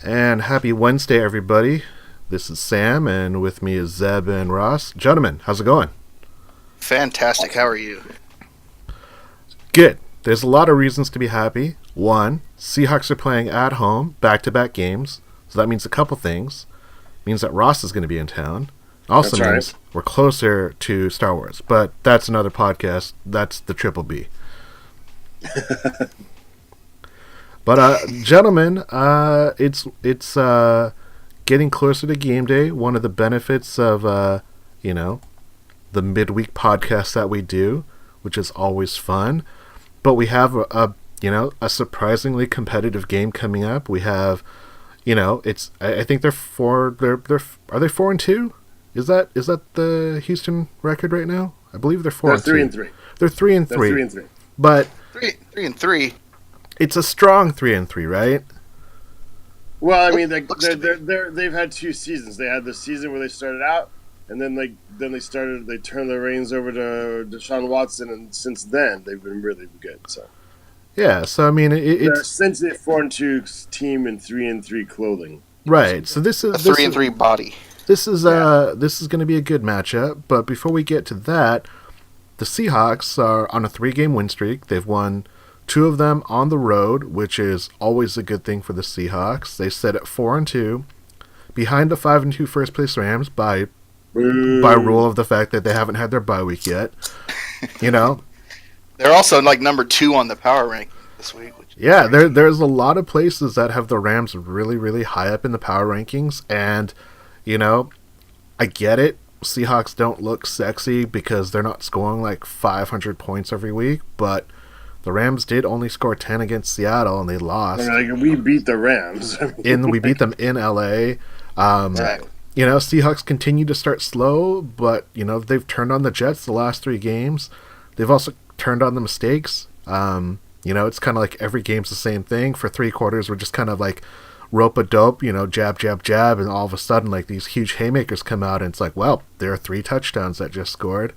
And happy Wednesday, everybody. This is Sam, and with me is Zeb and Ross. Gentlemen, how's it going? Fantastic. How are you? Good. There's a lot of reasons to be happy. One, Seahawks are playing at home, back-to-back games. So that means a couple things. It means that Ross is going to be in town. Also That's means right. we're closer to Star Wars. But that's another podcast. That's the Triple B. But gentlemen, it's getting closer to game day. One of the benefits of the midweek podcast that we do, which is always fun. But we have a surprisingly competitive game coming up. We have, I think they're 4-2? Is that the Houston record right now? I believe they're 4-2. They're 3-3. They're 3-3. They're 3-3. But 3-3. it's a strong 3-3, right? Well, I mean, they've had two seasons. They had the season where they started out, and then they turned the reins over to Deshaun Watson, and since then they've been really good. So Yeah, so I mean, they're it's essentially a 4-2 team in 3-3 clothing. right. So this is A 3-3 body. This is going to be a good matchup. But before we get to that, the Seahawks are on a 3-game win streak. They've won 2 of them on the road, which is always a good thing for the Seahawks. They sit at 4-2, behind the 5-2 first place Rams by rule of the fact that they haven't had their bye week yet. They're also like number 2 on the power rank this week. Yeah, there's a lot of places that have the Rams really, really high up in the power rankings, and I get it. Seahawks don't look sexy because they're not scoring like 500 points every week, but the Rams did only score 10 against Seattle, and they lost. I mean, we beat the Rams. We beat them in LA. Exactly. Seahawks continue to start slow, but they've turned on the Jets the last 3 games. They've also turned on the mistakes. It's kind of like every game's the same thing. For 3 quarters, we're just kind of like rope-a-dope, jab, jab, jab, and all of a sudden, like, these huge haymakers come out, and it's like, well, there are 3 touchdowns that just scored.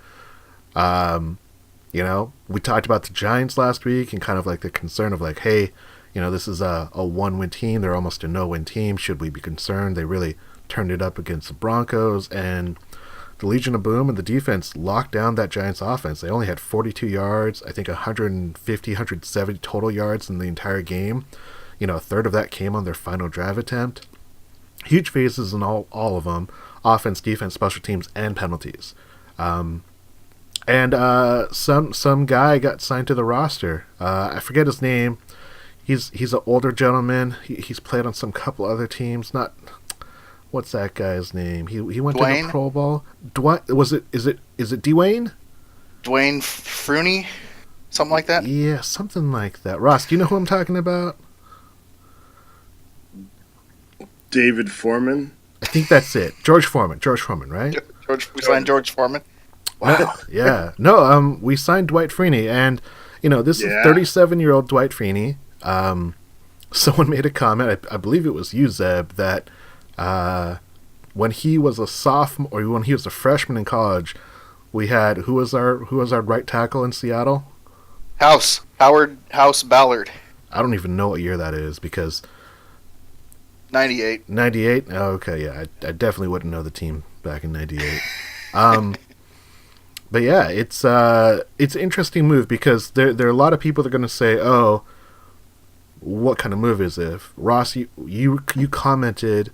We talked about the Giants last week and kind of like the concern of like, hey, this is a 1-win team. They're almost a no-win team. Should we be concerned? They really turned it up against the Broncos, and the Legion of Boom and the defense locked down that Giants offense. They only had 42 yards, I think 150, 170 total yards in the entire game. A third of that came on their final drive attempt. Huge phases in all of them: offense, defense, special teams, and penalties. Some guy got signed to the roster. I forget his name. He's an older gentleman. He's played on some couple other teams. What's that guy's name? He went Dwayne? to the Pro Bowl. Is it Dwayne? Dwayne Frooney? Something like that? Yeah, something like that. Ross, do you know who I'm talking about? David Foreman. I think that's it. George Foreman, right? We signed George Foreman. Wow. Yeah. No, we signed Dwight Freeney, and this is 37-year-old Dwight Freeney. Someone made a comment, I believe it was you, Zeb, that when he was a sophomore, or when he was a freshman in college, we had who was our right tackle in Seattle? Howard House Ballard. I don't even know what year that is because 98. 98? Oh, okay, yeah. I definitely wouldn't know the team back in 98. But yeah, it's an interesting move because there are a lot of people that are going to say, oh, what kind of move is it? Ross, you commented,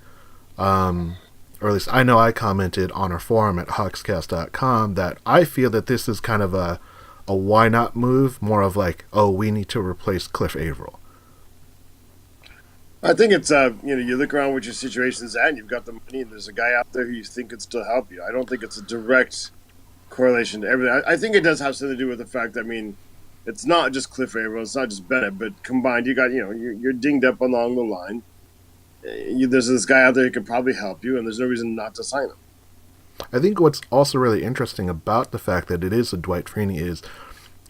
or at least I know I commented on our forum at hawkscast.com that I feel that this is kind of a why not move, more of like, oh, we need to replace Cliff Averill. I think it's you look around what your situation's at, and you've got the money, and there's a guy out there who you think could still help you. I don't think it's a direct correlation to everything. I think it does have something to do with the fact that, I mean, it's not just Cliff Averill, it's not just Bennett, but combined, you got you're dinged up along the line. There's this guy out there who could probably help you, and there's no reason not to sign him. I think what's also really interesting about the fact that it is a Dwight Freeney is,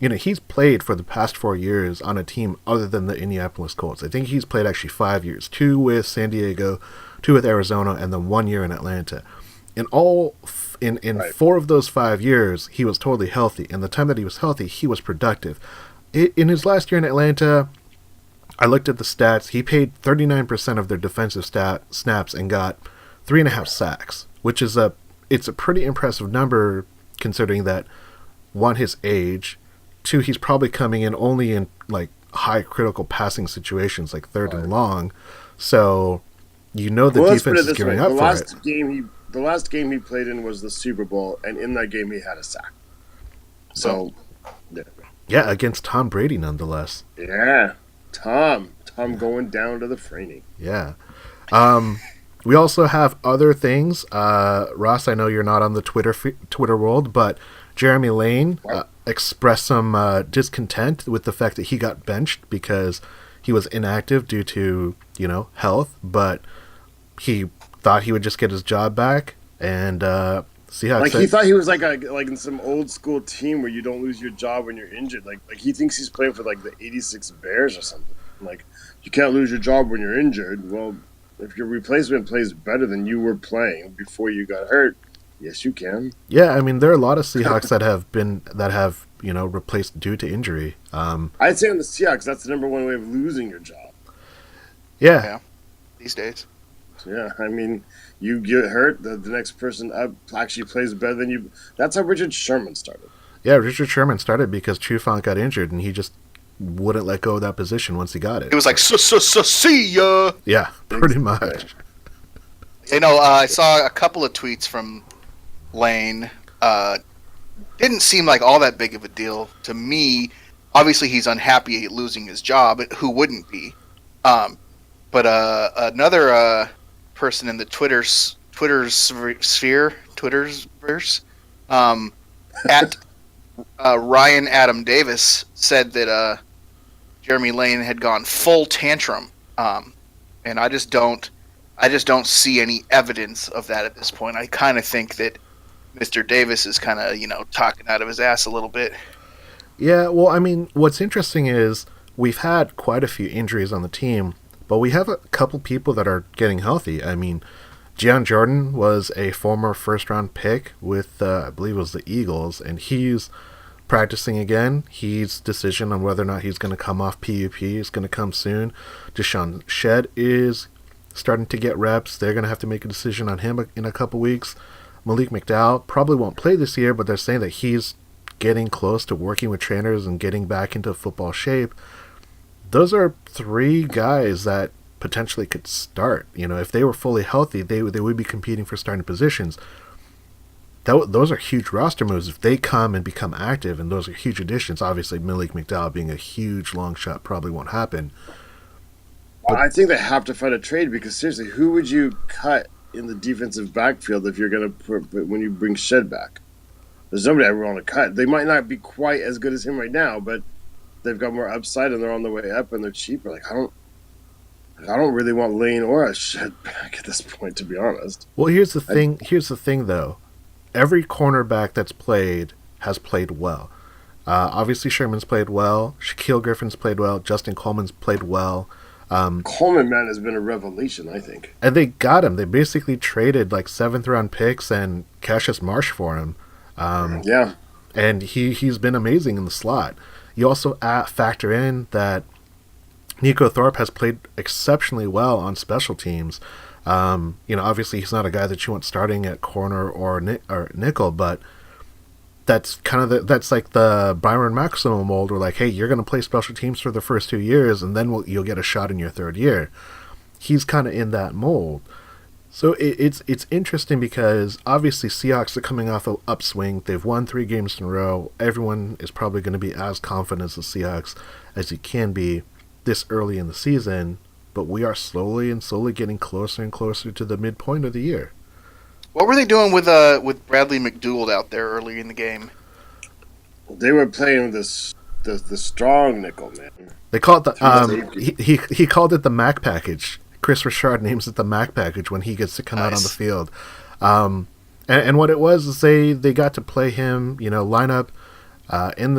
he's played for the past 4 years on a team other than the Indianapolis Colts. I think he's played actually 5 years, 2 with San Diego, 2 with Arizona, and then 1 year in Atlanta. In 4 of those 5 years, he was totally healthy. And the time that he was healthy, he was productive. In his last year in Atlanta, I looked at the stats. He paid 39% of their defensive snaps and got 3.5 sacks, which is it's a pretty impressive number considering that, one, his age, two, he's probably coming in only in like high critical passing situations like third and long. So the defense is giving up for it. The last game he played in was the Super Bowl, and in that game he had a sack. So, yeah, against Tom Brady nonetheless. Yeah, Tom going down to the framing. Yeah. We also have other things. Ross, I know you're not on the Twitter world, but Jeremy Lane expressed some discontent with the fact that he got benched because he was inactive due to, health, but he thought he would just get his job back, and Seahawks. He thought he was like in some old school team where you don't lose your job when you're injured. Like he thinks he's playing for like the '86 Bears or something. Like, you can't lose your job when you're injured. Well, if your replacement plays better than you were playing before you got hurt, yes, you can. Yeah, I mean, there are a lot of Seahawks that have replaced due to injury. I'd say on the Seahawks, that's the number one way of losing your job. Yeah. These days. Yeah, I mean, you get hurt, the next person up actually plays better than you. That's how Richard Sherman started. Yeah, Richard Sherman started because Trufant got injured, and he just wouldn't let go of that position once he got it. It was like, see ya! Yeah, pretty much. I saw a couple of tweets from Lane. Didn't seem like all that big of a deal to me. Obviously, he's unhappy losing his job. Who wouldn't be? But another person in the Twitterverse, at Ryan Adam Davis said that Jeremy Lane had gone full tantrum, and I just don't see any evidence of that at this point. I kind of think that Mr. Davis is kind of talking out of his ass a little bit. Yeah, well, I mean, what's interesting is we've had quite a few injuries on the team, but we have a couple people that are getting healthy. I mean, Gian Jordan was a former first-round pick with, I believe it was the Eagles, and he's practicing again. His decision on whether or not he's going to come off PUP is going to come soon. Deshaun Shedd is starting to get reps. They're going to have to make a decision on him in a couple weeks. Malik McDowell probably won't play this year, but they're saying that he's getting close to working with trainers and getting back into football shape. Those are three guys that potentially could start. If they were fully healthy, they would be competing for starting positions. Those are huge roster moves if they come and become active, and those are huge additions. Obviously, Malik McDowell being a huge long shot probably won't happen. But I think they have to find a trade because, seriously, who would you cut in the defensive backfield if you're going to when you bring Shedd back? There's nobody I want to cut. They might not be quite as good as him right now, but they've got more upside and they're on the way up and they're cheaper. Like, I don't really want Lane or a Shedd back at this point, to be honest. Well, here's the thing, though. Every cornerback that's played has played well. Obviously, Sherman's played well. Shaquille Griffin's played well. Justin Coleman's played well. Coleman, man, has been a revelation, I think. And they got him. They basically traded like 7th-round picks and Cassius Marsh for him. Yeah. And he's been amazing in the slot. You also factor in that Nico Thorpe has played exceptionally well on special teams. Obviously he's not a guy that you want starting at corner or nickel, but that's kind of that's like the Byron Maximo mold. Where like, hey, you're going to play special teams for the first 2 years, and then you'll get a shot in your third year. He's kind of in that mold. So it's interesting because obviously Seahawks are coming off an upswing. They've won 3 games in a row. Everyone is probably going to be as confident as the Seahawks as you can be this early in the season. But we are slowly getting closer and closer to the midpoint of the year. What were they doing with Bradley McDougald out there early in the game? They were playing the strong nickel, man. They called it he called it the Mac package. Chris Richard names it the Mac package when he gets to come out on the field. And what it was is they got to play him, line up in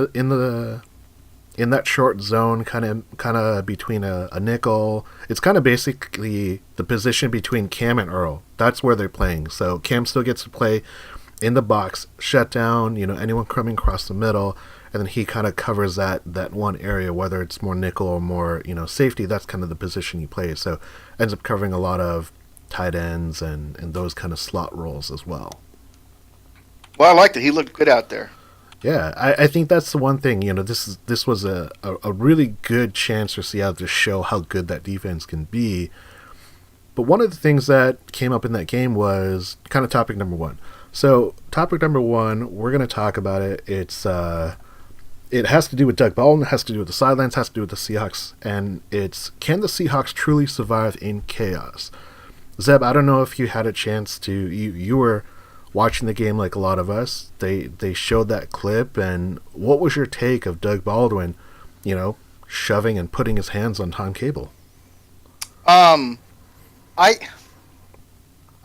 that short zone, kind of between a nickel. It's kind of basically the position between Cam and Earl. That's where they're playing. So Cam still gets to play in the box, shut down, anyone coming across the middle, and then he kind of covers that one area, whether it's more nickel or more safety. That's kind of the position he plays. So ends up covering a lot of tight ends and those kind of slot roles as well. Well, I liked it. He looked good out there. Yeah, I think that's the one thing. This was a really good chance for Seattle to show how good that defense can be. But one of the things that came up in that game was kind of topic number one. So topic number one, we're going to talk about it. It has to do with Doug Baldwin, it has to do with the sidelines, has to do with the Seahawks, and it's, can the Seahawks truly survive in chaos? Zeb, I don't know if you had a chance to, you were watching the game like a lot of us. They showed that clip, and what was your take of Doug Baldwin, shoving and putting his hands on Tom Cable? I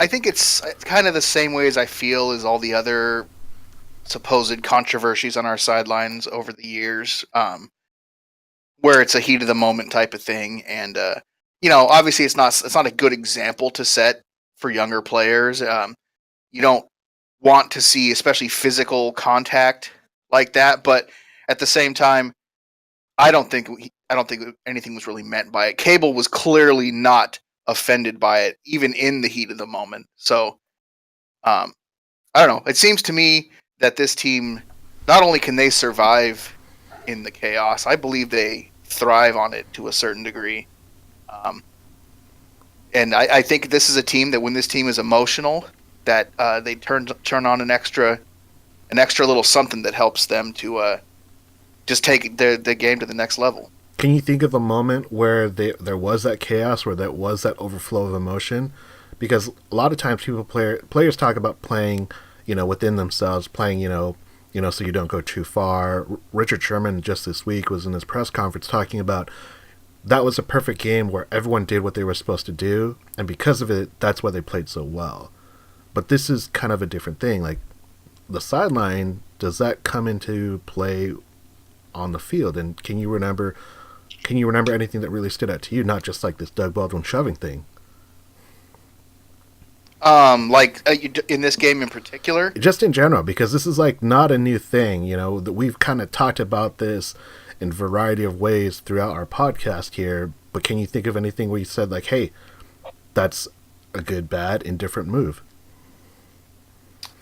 think it's kind of the same way as I feel as all the other supposed controversies on our sidelines over the years, where it's a heat of the moment type of thing, and obviously it's not a good example to set for younger players. You don't want to see, especially physical contact like that, but at the same time, I don't think anything was really meant by it. Cable was clearly not offended by it, even in the heat of the moment. So, I don't know. It seems to me that this team, not only can they survive in the chaos, I believe they thrive on it to a certain degree. And I think this is a team that when this team is emotional, that they turn on an extra little something that helps them to just take the game to the next level. Can you think of a moment where there was that chaos, where there was that overflow of emotion? Because a lot of times players talk about playing, within themselves, playing, so you don't go too far. Richard Sherman just this week was in his press conference talking about that was a perfect game where everyone did what they were supposed to do, and because of it, that's why they played so well. But this is kind of a different thing. Like, the sideline, does that come into play on the field? And can you remember anything that really stood out to you, not just like this Doug Baldwin shoving thing? In this game in particular? Just in general, because this is like not a new thing, that we've kind of talked about this in a variety of ways throughout our podcast here, but can you think of anything where you said like, hey, that's a good, bad, indifferent move?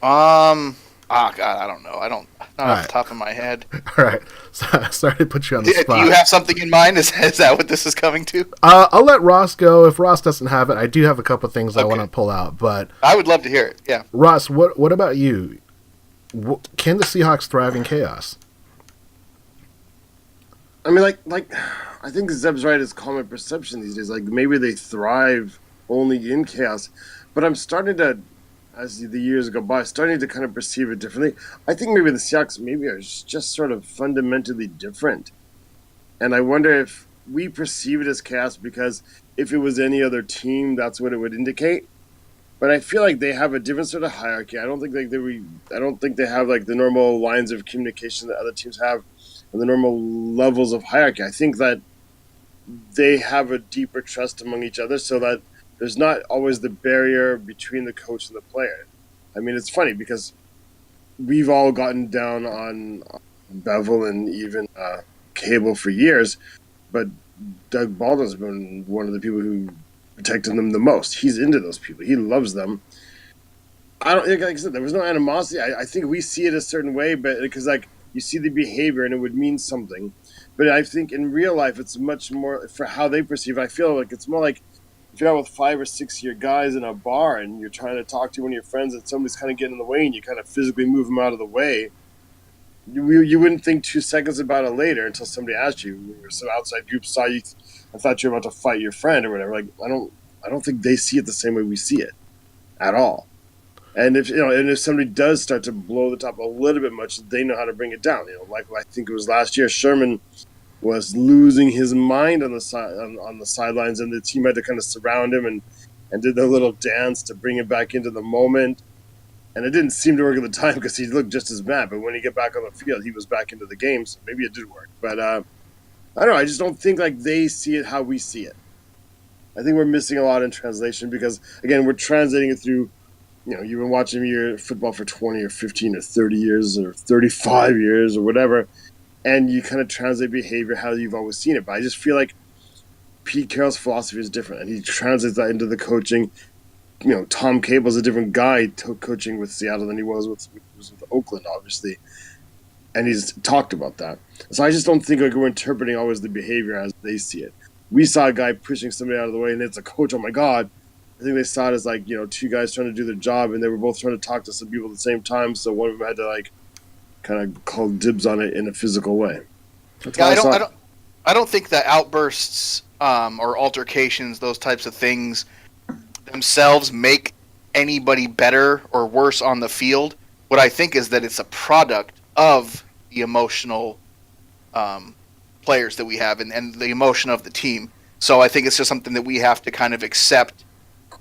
God, I don't know. Not off the top of my head. All right. So, sorry to put you on the spot. Do you have something in mind? Is that what this is coming to? I'll let Ross go. If Ross doesn't have it, I do have a couple of things I want to pull out. But I would love to hear it. Yeah. Ross, what about you? Can the Seahawks thrive in chaos? I mean, like, I think Zeb's right. It's common perception these days. Like, maybe they thrive only in chaos. But I'm starting to, as the years go by, starting to kind of perceive it differently. I think maybe the Seahawks are just sort of fundamentally different. And I wonder if we perceive it as chaos because if it was any other team, that's what it would indicate. But I feel like they have a different sort of hierarchy. I don't think they have like the normal lines of communication that other teams have, and the normal levels of hierarchy. I think that they have a deeper trust among each other, so that there's not always the barrier between the coach and the player. I mean, it's funny because we've all gotten down on Bevel and even Cable for years, but Doug Baldwin's been one of the people who protected them the most. He's into those people. He loves them. I don't, like I said, there was no animosity. I think we see it a certain way, but because like you see the behavior and it would mean something. But I think in real life, it's much more for how they perceive it. I feel like it's more like if you're out with 5 or 6 of your guys in a bar and you're trying to talk to one of your friends and somebody's kind of getting in the way and you kind of physically move them out of the way, you wouldn't think 2 seconds about it later until somebody asked you, or some outside group saw you and thought you were about to fight your friend or whatever. Like I don't think they see it the same way we see it at all. And if somebody does start to blow the top a little bit much, they know how to bring it down. Like I think it was last year, Sherman was losing his mind on the sidelines, and the team had to kind of surround him and did their little dance to bring him back into the moment. And it didn't seem to work at the time because he looked just as mad. But when he got back on the field, he was back into the game, so maybe it did work. But I don't know. I just don't think like they see it how we see it. I think we're missing a lot in translation because, again, we're translating it through, you've been watching your football for 20 or 15 or 30 years or 35 years or whatever. and you kind of translate behavior how you've always seen it. But I just feel like Pete Carroll's philosophy is different, and he translates that into the coaching. Tom Cable's a different guy coaching with Seattle than he was with Oakland, obviously, and he's talked about that. So I just don't think we're interpreting always the behavior as they see it. We saw a guy pushing somebody out of the way, and it's a coach. Oh my God! I think they saw it as two guys trying to do their job, and they were both trying to talk to some people at the same time. So one of them had to kind of call dibs on it in a physical way. I don't think that outbursts or altercations, those types of things, themselves make anybody better or worse on the field. What I think is that it's a product of the emotional players that we have and the emotion of the team. So I think it's just something that we have to kind of accept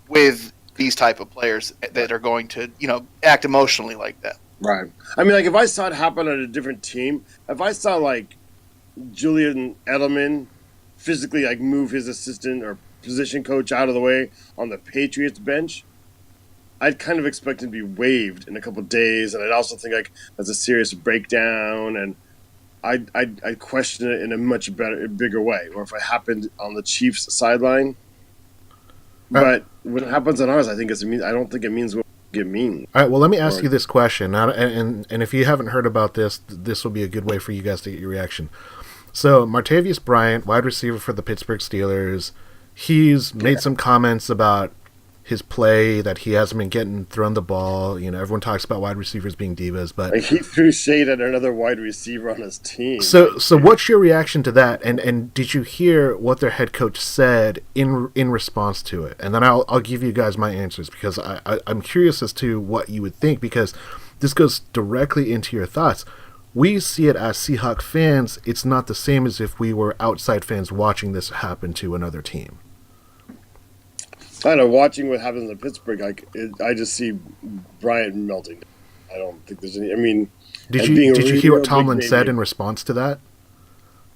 with these type of players that are going to, act emotionally like that. Right. I mean, if I saw it happen on a different team, if I saw Julian Edelman physically move his assistant or position coach out of the way on the Patriots bench, I'd kind of expect him to be waived in a couple of days, and I'd also think that's a serious breakdown, and I'd question it in a much bigger way. Or if it happened on the Chiefs sideline, but when it happens on ours, I don't think it means what it means. All right. Well, let me ask you this question, and if you haven't heard about this, this will be a good way for you guys to get your reaction. So, Martavius Bryant, wide receiver for the Pittsburgh Steelers, he's made some comments about his play, that he hasn't been getting thrown the ball. Everyone talks about wide receivers being divas, but he threw shade at another wide receiver on his team. So what's your reaction to that? And did you hear what their head coach said in response to it? And then I'll give you guys my answers, because I'm curious as to what you would think, because this goes directly into your thoughts. We see it as Seahawks fans. It's not the same as if we were outside fans watching this happen to another team. I don't know, watching what happens in Pittsburgh, I just see Bryant melting. I don't think there's any. I mean, did you hear what Tomlin said in response to that?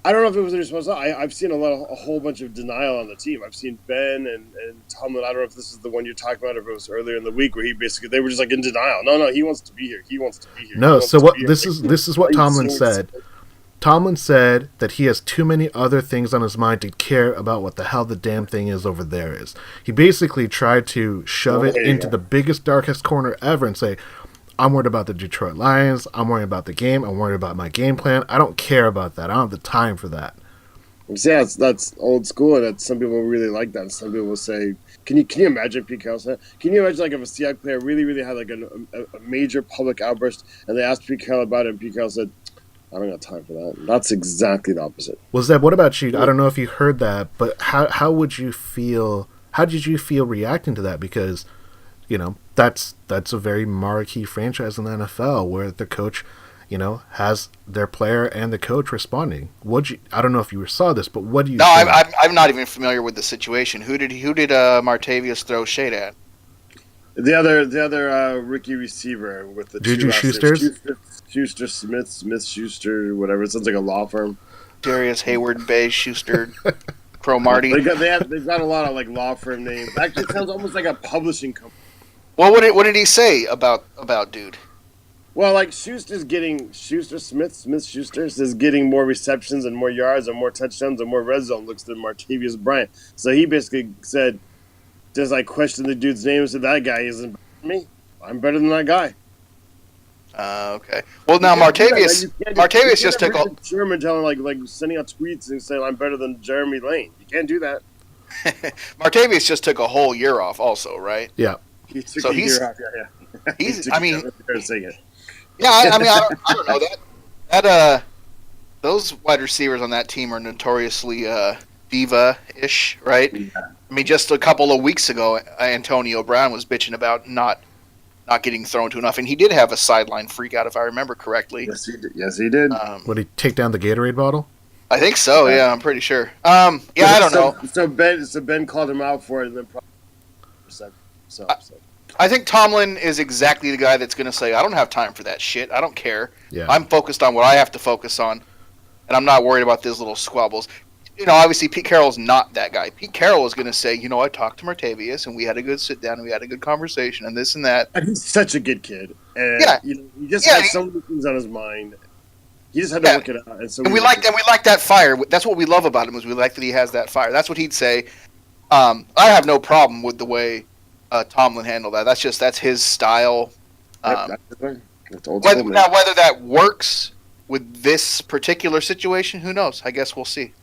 I don't know if it was in response. I've seen a whole bunch of denial on the team. I've seen Ben and Tomlin. I don't know if this is the one you're talking about, or if it was earlier in the week where they were just in denial. No, he wants to be here. He wants to be here. No, so what? This is what Tomlin said. Tomlin said that he has too many other things on his mind to care about what the hell the damn thing is over there is. He basically tried to shove it into the biggest, darkest corner ever and say, I'm worried about the Detroit Lions, I'm worried about the game, I'm worried about my game plan. I don't care about that. I don't have the time for that. Yeah, that's old school, and some people really like that. Some people will say, can you imagine Pete Carroll said? Can you imagine if a Seahawks player really, really had a major public outburst, and they asked Pete Carroll about it, and Pete Carroll said, I don't got time for that. That's exactly the opposite. Well, Zeb, what about you? I don't know if you heard that, but how would you feel? How did you feel reacting to that? Because, that's a very marquee franchise in the NFL where the coach, has their player and the coach responding. I don't know if you saw this, but what do you? No, I'm not even familiar with the situation. Who did Martavius throw shade at? The other rookie receiver with the Juju Schuster's? Schuster, Smith Schuster, whatever. It sounds like a law firm. Darius Hayward, Bay Schuster, Crow Marty. They've got a lot of law firm names. Actually, it sounds almost like a publishing company. Well, what did he say about dude? Well, Smith Schuster is getting more receptions and more yards and more touchdowns and more red zone looks than Martavius Bryant. So he basically said, just question the dude's name and said, that guy isn't better than me. I'm better than that guy. Okay. Well, now Martavius just took all. Sherman telling sending out tweets and saying I'm better than Jeremy Lane. You can't do that. Martavius just took a whole year off, also, right? Yeah. He took a year off. Yeah. He's. I mean. Yeah, I don't know that those wide receivers on that team are notoriously diva-ish, right? Yeah. I mean, just a couple of weeks ago, Antonio Brown was bitching about not getting thrown to enough, and he did have a sideline freak out, if I remember correctly. Yes, he did. Would he take down the Gatorade bottle? I think so. Yeah, I'm pretty sure. I don't know. So Ben called him out for it, and then I think Tomlin is exactly the guy that's going to say, I don't have time for that shit. I don't care. Yeah. I'm focused on what I have to focus on, and I'm not worried about these little squabbles. Obviously Pete Carroll's not that guy. Pete Carroll is going to say, I talked to Martavius, and we had a good sit down, and we had a good conversation, and this and that. And he's such a good kid. And, he just has so many things on his mind. He just had to work it out, and so we like that fire. That's what we love about him, is we like that he has that fire. That's what he'd say. I have no problem with the way Tomlin handled that. That's his style. That's old school, man. Now, whether that works with this particular situation, who knows? I guess we'll see.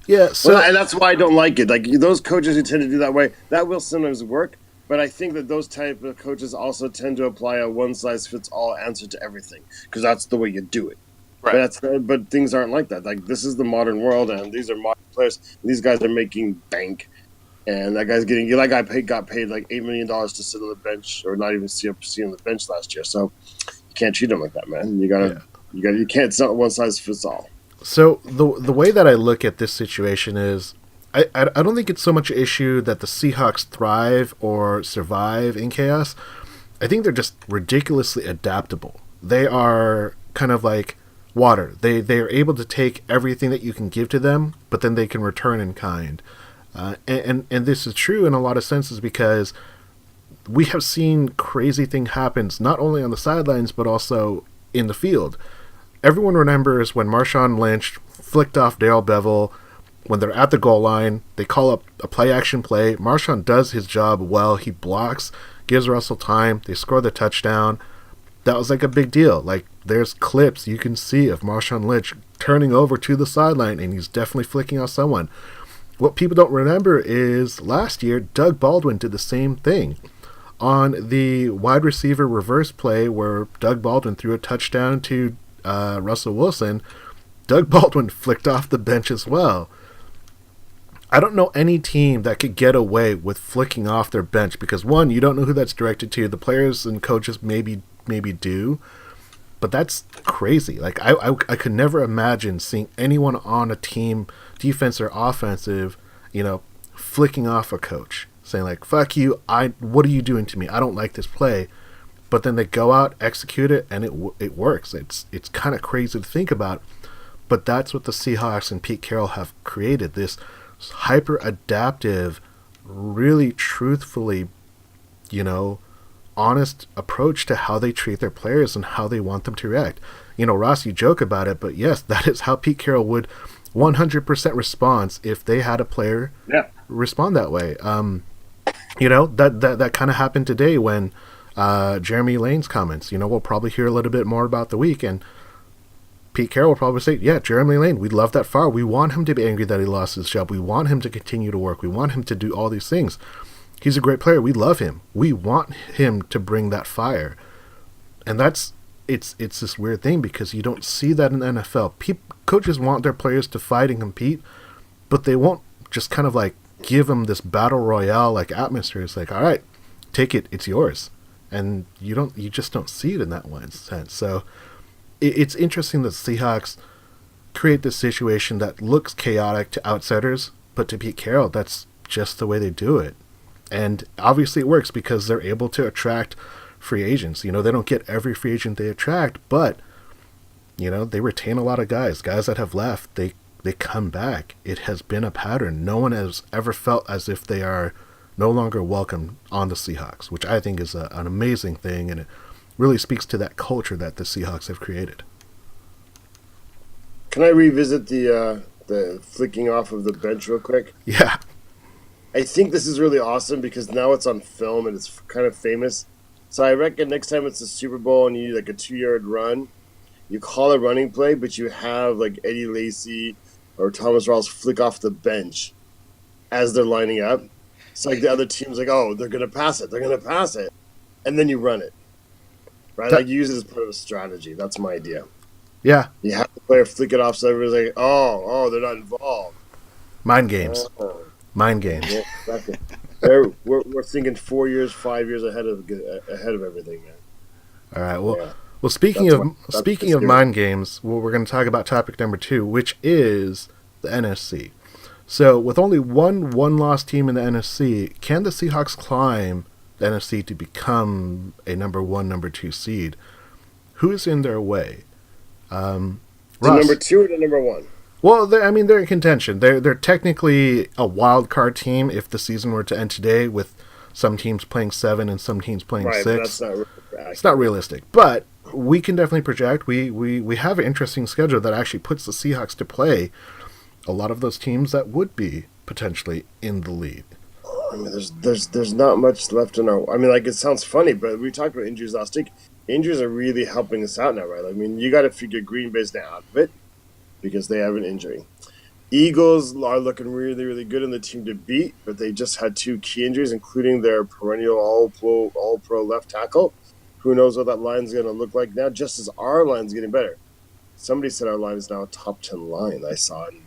Yeah, so and that's why I don't like it. Like those coaches who tend to do that way, that will sometimes work. But I think that those type of coaches also tend to apply a one-size-fits-all answer to everything because that's the way you do it. Right. But things aren't like that. Like this is the modern world, and these are modern players. These guys are making bank, and that guy got paid like $8 million to sit on the bench, or not even see on the bench last year. So you can't treat him like that, man. You can't. It's not one size fits all. So the way that I look at this situation is, I don't think it's so much an issue that the Seahawks thrive or survive in chaos. I think they're just ridiculously adaptable. They are kind of like water. They are able to take everything that you can give to them, but then they can return in kind. And this is true in a lot of senses because we have seen crazy thing happens not only on the sidelines but also in the field. Everyone remembers when Marshawn Lynch flicked off Darrell Bevel. When they're at the goal line, they call up a play-action play. Marshawn does his job well. He blocks, gives Russell time. They score the touchdown. That was like a big deal. Like, there's clips you can see of Marshawn Lynch turning over to the sideline, and he's definitely flicking off someone. What people don't remember is last year, Doug Baldwin did the same thing. On the wide receiver reverse play where Doug Baldwin threw a touchdown to Russell Wilson, Doug Baldwin flicked off the bench as well. I don't know any team that could get away with flicking off their bench because, one, you don't know who that's directed to. The players and coaches maybe do, but that's crazy. Like, I could never imagine seeing anyone on a team, defense or offensive, flicking off a coach, saying like, fuck you, what are you doing to me? I don't like this play. But then they go out, execute it, and it works. It's kind of crazy to think about, but that's what the Seahawks and Pete Carroll have created, this hyper adaptive, really truthfully, honest approach to how they treat their players and how they want them to react. Ross, you joke about it, but yes, that is how Pete Carroll would 100% respond if they had a player respond that way. That kind of happened today when Jeremy Lane's comments. We'll probably hear a little bit more about the week, and Pete Carroll will probably say, yeah, Jeremy Lane, we love that fire. We want him to be angry that he lost his job. We want him to continue to work. We want him to do all these things. He's a great player. We love him. We want him to bring that fire. And it's this weird thing because you don't see that in the NFL. Coaches want their players to fight and compete, but they won't just kind of like give them this battle royale like atmosphere. It's like, all right, take it. It's yours. And you just don't see it in that one sense. So it's interesting that the Seahawks create this situation that looks chaotic to outsiders, but to Pete Carroll, that's just the way they do it. And obviously it works because they're able to attract free agents. They don't get every free agent they attract, but, they retain a lot of guys that have left. They come back. It has been a pattern. No one has ever felt as if they are no longer welcome on the Seahawks, which I think is an amazing thing, and it really speaks to that culture that the Seahawks have created. Can I revisit the flicking off of the bench real quick? Yeah. I think this is really awesome because now it's on film and it's kind of famous. So I reckon next time it's the Super Bowl and you need like a 2-yard run, you call a running play, but you have like Eddie Lacy or Thomas Rawls flick off the bench as they're lining up. It's like the other team's like, oh, they're going to pass it. And then you run it. Right? Like you use it as part of a strategy. That's my idea. Yeah. You have the player flick it off so everybody's like, oh, they're not involved. Mind games. Mind games. Yeah, exactly. We're thinking 4 years, 5 years ahead of everything, man. All right. Well, speaking of mind games, we're going to talk about topic number 2, which is the NFC. So, with only one-loss team in the NFC, can the Seahawks climb the NFC to become a number 1, number 2 seed? Who's in their way? The number 2 or the number 1? Well, they're in contention. They're technically a wild card team if the season were to end today, with some teams playing 7 and some teams playing 6. That's not realistic. It's not realistic, but we can definitely project. We have an interesting schedule that actually puts the Seahawks to play a lot of those teams that would be potentially in the lead. I mean, there's not much left in our. I mean, like, it sounds funny, but we talked about injuries last week. Injuries are really helping us out now, right? I mean, you got to figure Green Bay's now out of it because they have an injury. Eagles are looking really, really good in the team to beat, but they just had 2 key injuries, including their perennial all-pro left tackle. Who knows what that line's going to look like now, just as our line's getting better. Somebody said our line is now a top 10 line. I saw it in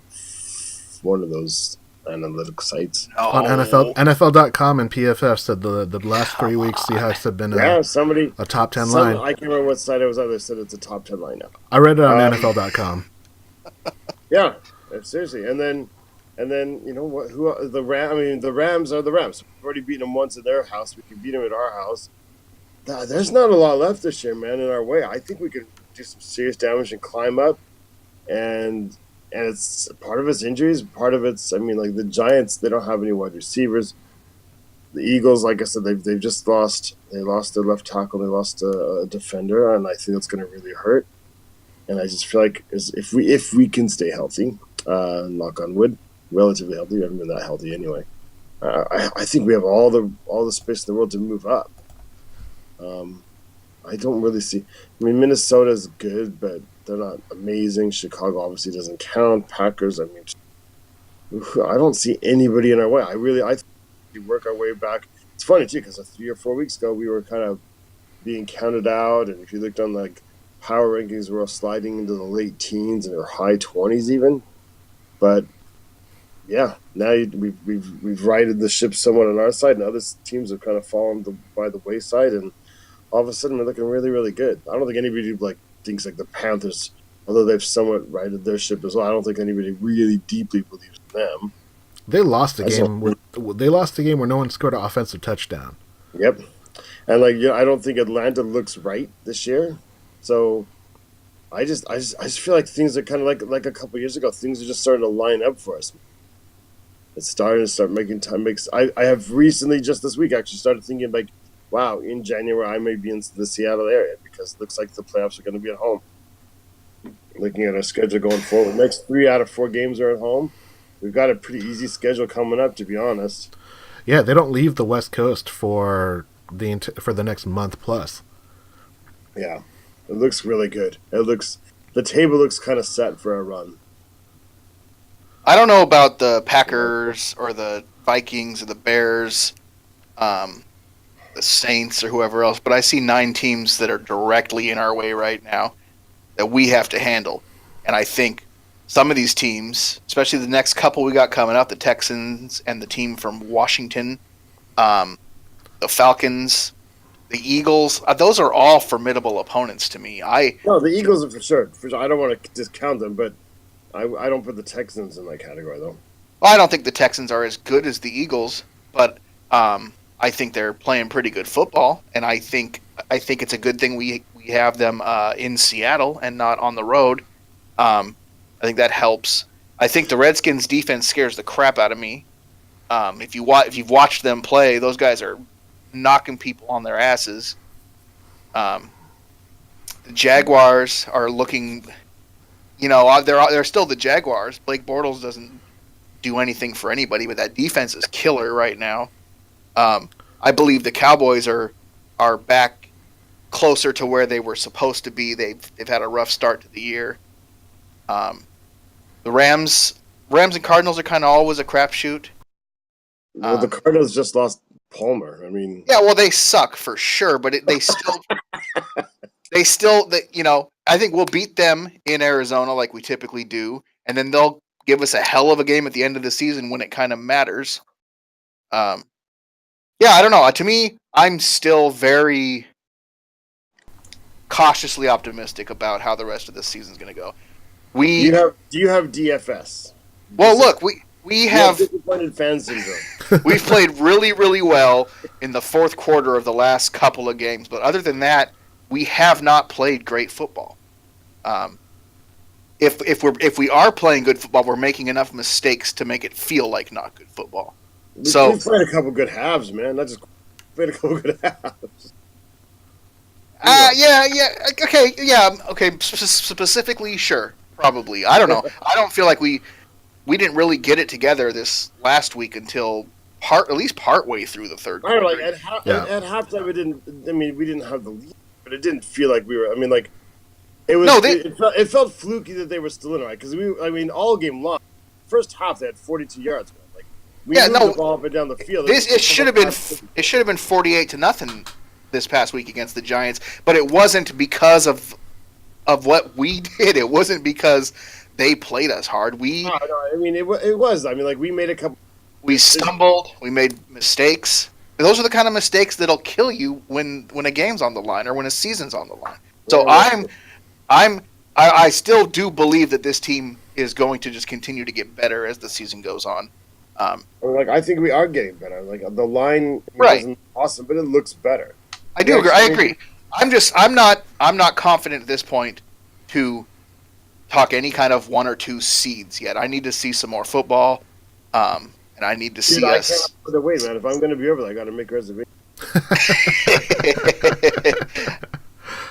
one of those analytic sites. On NFL.com and PFF said the last 3 weeks Seahawks have been a top 10 line. I can't remember what site it was on. They said it's a top 10 line now. I read it on NFL.com. Yeah, seriously. And then you know what? The Rams are the Rams. We've already beaten them once at their house. We can beat them at our house. There's not a lot left this year, man, in our way. I think we can do some serious damage and climb up. And it's part of it's injuries, part of it's, I mean, like the Giants, they don't have any wide receivers. The Eagles, like I said, they've just lost. They lost their left tackle. They lost a defender, and I think that's going to really hurt. And I just feel like if we can stay healthy, knock on wood, relatively healthy. We haven't been that healthy anyway. I think we have all the space in the world to move up. I don't really see. I mean, Minnesota's good, but they're not amazing. Chicago obviously doesn't count. Packers, I mean, I don't see anybody in our way. I think we work our way back. It's funny too because 3 or 4 weeks ago we were kind of being counted out, and if you looked on like power rankings, we're all sliding into the late teens or high 20s even. But yeah, now we've righted the ship somewhat on our side, and other teams have kind of fallen by the wayside, and all of a sudden we're looking really, really good. I don't think anybody thinks like the Panthers, although they've somewhat righted their ship as well. I don't think anybody really deeply believes in them. They lost a game where no one scored an offensive touchdown. Yep, and I don't think Atlanta looks right this year. So I just feel like things are kind of like a couple years ago. Things are just starting to line up for us. It's starting to start making time. I have recently, just this week, actually started thinking like, wow, in January I may be in the Seattle area because it looks like the playoffs are going to be at home. Looking at our schedule going forward, next 3 out of 4 games are at home. We've got a pretty easy schedule coming up, to be honest. Yeah, they don't leave the West Coast for the next month plus. Yeah, it looks really good. The table looks kind of set for a run. I don't know about the Packers or the Vikings or the Bears, the Saints or whoever else, but I see 9 teams that are directly in our way right now that we have to handle. And I think some of these teams, especially the next couple we got coming up, the Texans and the team from Washington, the Falcons, the Eagles, those are all formidable opponents to me. No, the Eagles are for sure. I don't want to discount them, but I don't put the Texans in that category, though. Well, I don't think the Texans are as good as the Eagles, but I think they're playing pretty good football, and I think it's a good thing we have them in Seattle and not on the road. I think that helps. I think the Redskins' defense scares the crap out of me. If you've watched them play, those guys are knocking people on their asses. The Jaguars are looking, they're still the Jaguars. Blake Bortles doesn't do anything for anybody, but that defense is killer right now. I believe the Cowboys are back closer to where they were supposed to be. They've had a rough start to the year. The Rams and Cardinals are kind of always a crapshoot. Well, the Cardinals just lost Palmer. I mean, yeah, well, they suck for sure, but they still, I think we'll beat them in Arizona like we typically do, and then they'll give us a hell of a game at the end of the season when it kind of matters. Yeah, I don't know. To me, I'm still very cautiously optimistic about how the rest of this season is going to go. Do you have DFS? Well, look, we have disappointed fan syndrome. We've played really, really well in the fourth quarter of the last couple of games, but other than that, we have not played great football. If we are playing good football, we're making enough mistakes to make it feel like not good football. We've played a couple good halves, man. Not just played a couple good halves. Okay. Specifically, sure, probably. I don't know. I don't feel like we didn't really get it together this last week until at least partway through the third I don't quarter. know, at halftime, we didn't have the lead, but it didn't feel like we were. I mean, like it was. It felt fluky that they were still in it, right? Because all game long, first half they had 42 yards. Man. Like we moved the ball up and down the field. It should have been 48-0 this past week against the Giants, but it wasn't because of what we did. It wasn't because they played us hard. It was. I mean, like we made a couple. We stumbled. We made mistakes. Those are the kind of mistakes that'll kill you when a game's on the line or when a season's on the line. So I still do believe that this team is going to just continue to get better as the season goes on. I think we are getting better. Like the line isn't awesome, but it looks better. I do agree. I agree. I'm not confident at this point to talk any kind of 1 or 2 seeds yet. I need to see some more football, and I need to see us. I can't put it away, man. If I'm going to be over there, I got to make reservations.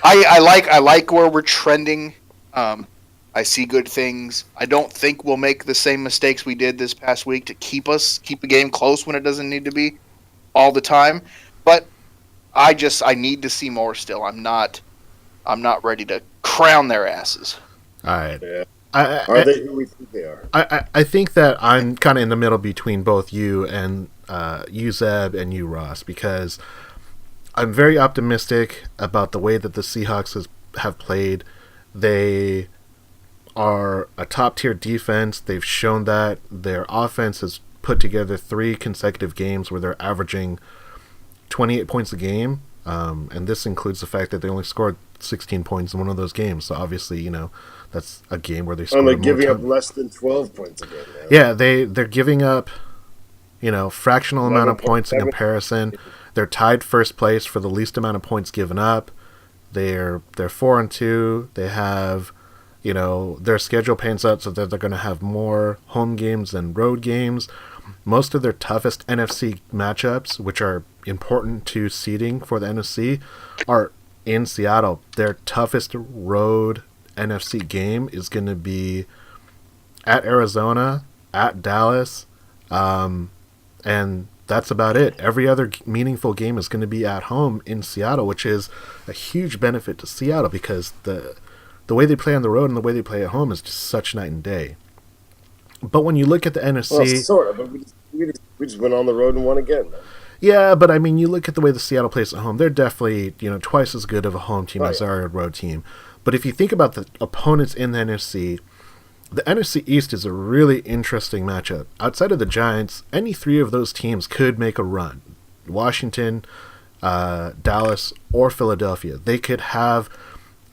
I like where we're trending. I see good things. I don't think we'll make the same mistakes we did this past week to keep the game close when it doesn't need to be all the time. But I need to see more still. I'm not ready to crown their asses. All right. Yeah. Are they who we think they are? I think that I'm kind of in the middle between both you and you, Zeb, and you, Ross, because I'm very optimistic about the way that the Seahawks have played. They are a top-tier defense. They've shown that. Their offense has put together 3 consecutive games where they're averaging 28 points a game, and this includes the fact that they only scored 16 points in one of those games. So obviously, that's a game where they scored more giving up less than 12 points a game. Man. Yeah, they're giving up, fractional amount of points in comparison. They're tied first place for the least amount of points given up. They're 4-2. They have, their schedule pans out so that they're going to have more home games than road games. Most of their toughest NFC matchups, which are important to seeding for the NFC, are in Seattle. Their toughest road NFC game is going to be at Arizona, at Dallas, and that's about it. Every other meaningful game is going to be at home in Seattle, which is a huge benefit to Seattle because the way they play on the road and the way they play at home is just such night and day. But when you look at the NFC... Well, sort of, but we just went on the road and won again, man. Yeah, but you look at the way the Seattle plays at home, they're definitely, twice as good of a home team as they are a road team. But if you think about the opponents in the NFC East is a really interesting matchup. Outside of the Giants, any 3 of those teams could make a run. Washington, Dallas, or Philadelphia. They could have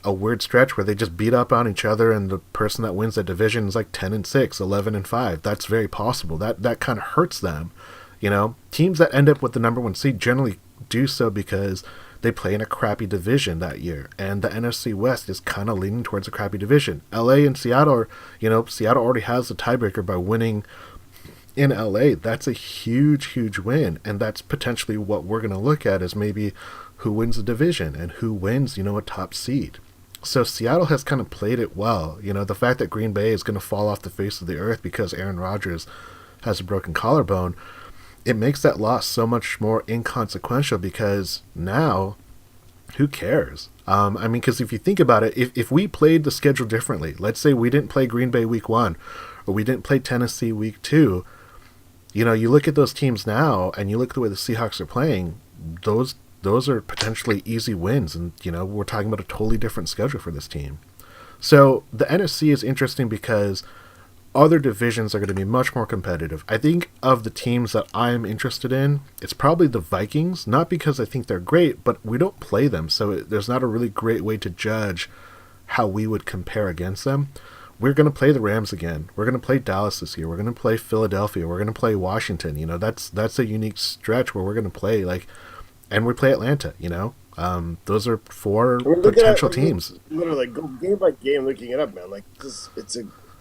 a weird stretch where they just beat up on each other and the person that wins that division is like 10-6, 11-5. That's very possible. That kind of hurts them. Teams that end up with the number 1 seed generally do so because they play in a crappy division that year, and the NFC West is kind of leaning towards a crappy division. LA and Seattle Seattle already has the tiebreaker by winning in LA. That's a huge win, and that's potentially what we're going to look at is maybe who wins the division and who wins, a top seed. So Seattle has kind of played it well. The fact that Green Bay is going to fall off the face of the earth because Aaron Rodgers has a broken collarbone, it makes that loss so much more inconsequential because now, who cares? Because if you think about it, if we played the schedule differently, let's say we didn't play Green Bay week 1 or we didn't play Tennessee week 2, you look at those teams now and you look at the way the Seahawks are playing, those are potentially easy wins. And, we're talking about a totally different schedule for this team. So the NFC is interesting because other divisions are going to be much more competitive. I think of the teams that I'm interested in, it's probably the Vikings, not because I think they're great, but we don't play them, so there's not a really great way to judge how we would compare against them. We're going to play the Rams again. We're going to play Dallas this year. We're going to play Philadelphia. We're going to play Washington. That's a unique stretch where we're going to play, and we play Atlanta, Those are 4 potential teams. Literally, go game by game looking it up, man.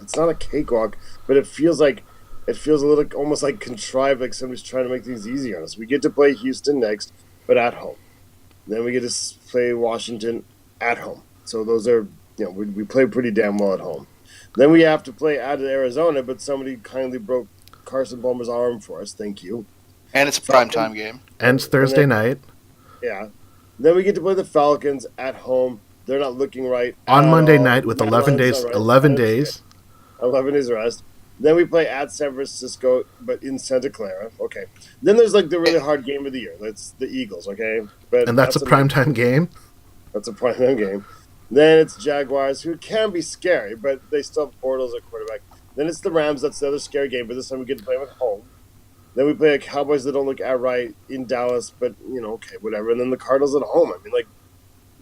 It's not a cakewalk, but it feels a little almost like contrived, like somebody's trying to make things easy on us. We get to play Houston next, but at home. Then we get to play Washington at home. So those are, we play pretty damn well at home. Then we have to play at Arizona, but somebody kindly broke Carson Palmer's arm for us. Thank you. And it's a primetime game. And it's Thursday night. Yeah. Then we get to play the Falcons at home. They're not looking right. On Monday night with 11 days. Right. 11 days. 11 days rest. Then we play at San Francisco, but in Santa Clara. Okay. Then there's like the really hard game of the year. That's the Eagles, okay? And that's a primetime game? That's a primetime game. Then it's Jaguars, who can be scary, but they still have Bortles at quarterback. Then it's the Rams. That's the other scary game, but this time we get to play them at home. Then we play a Cowboys that don't look outright in Dallas, but, okay, whatever. And then the Cardinals at home. I mean, like,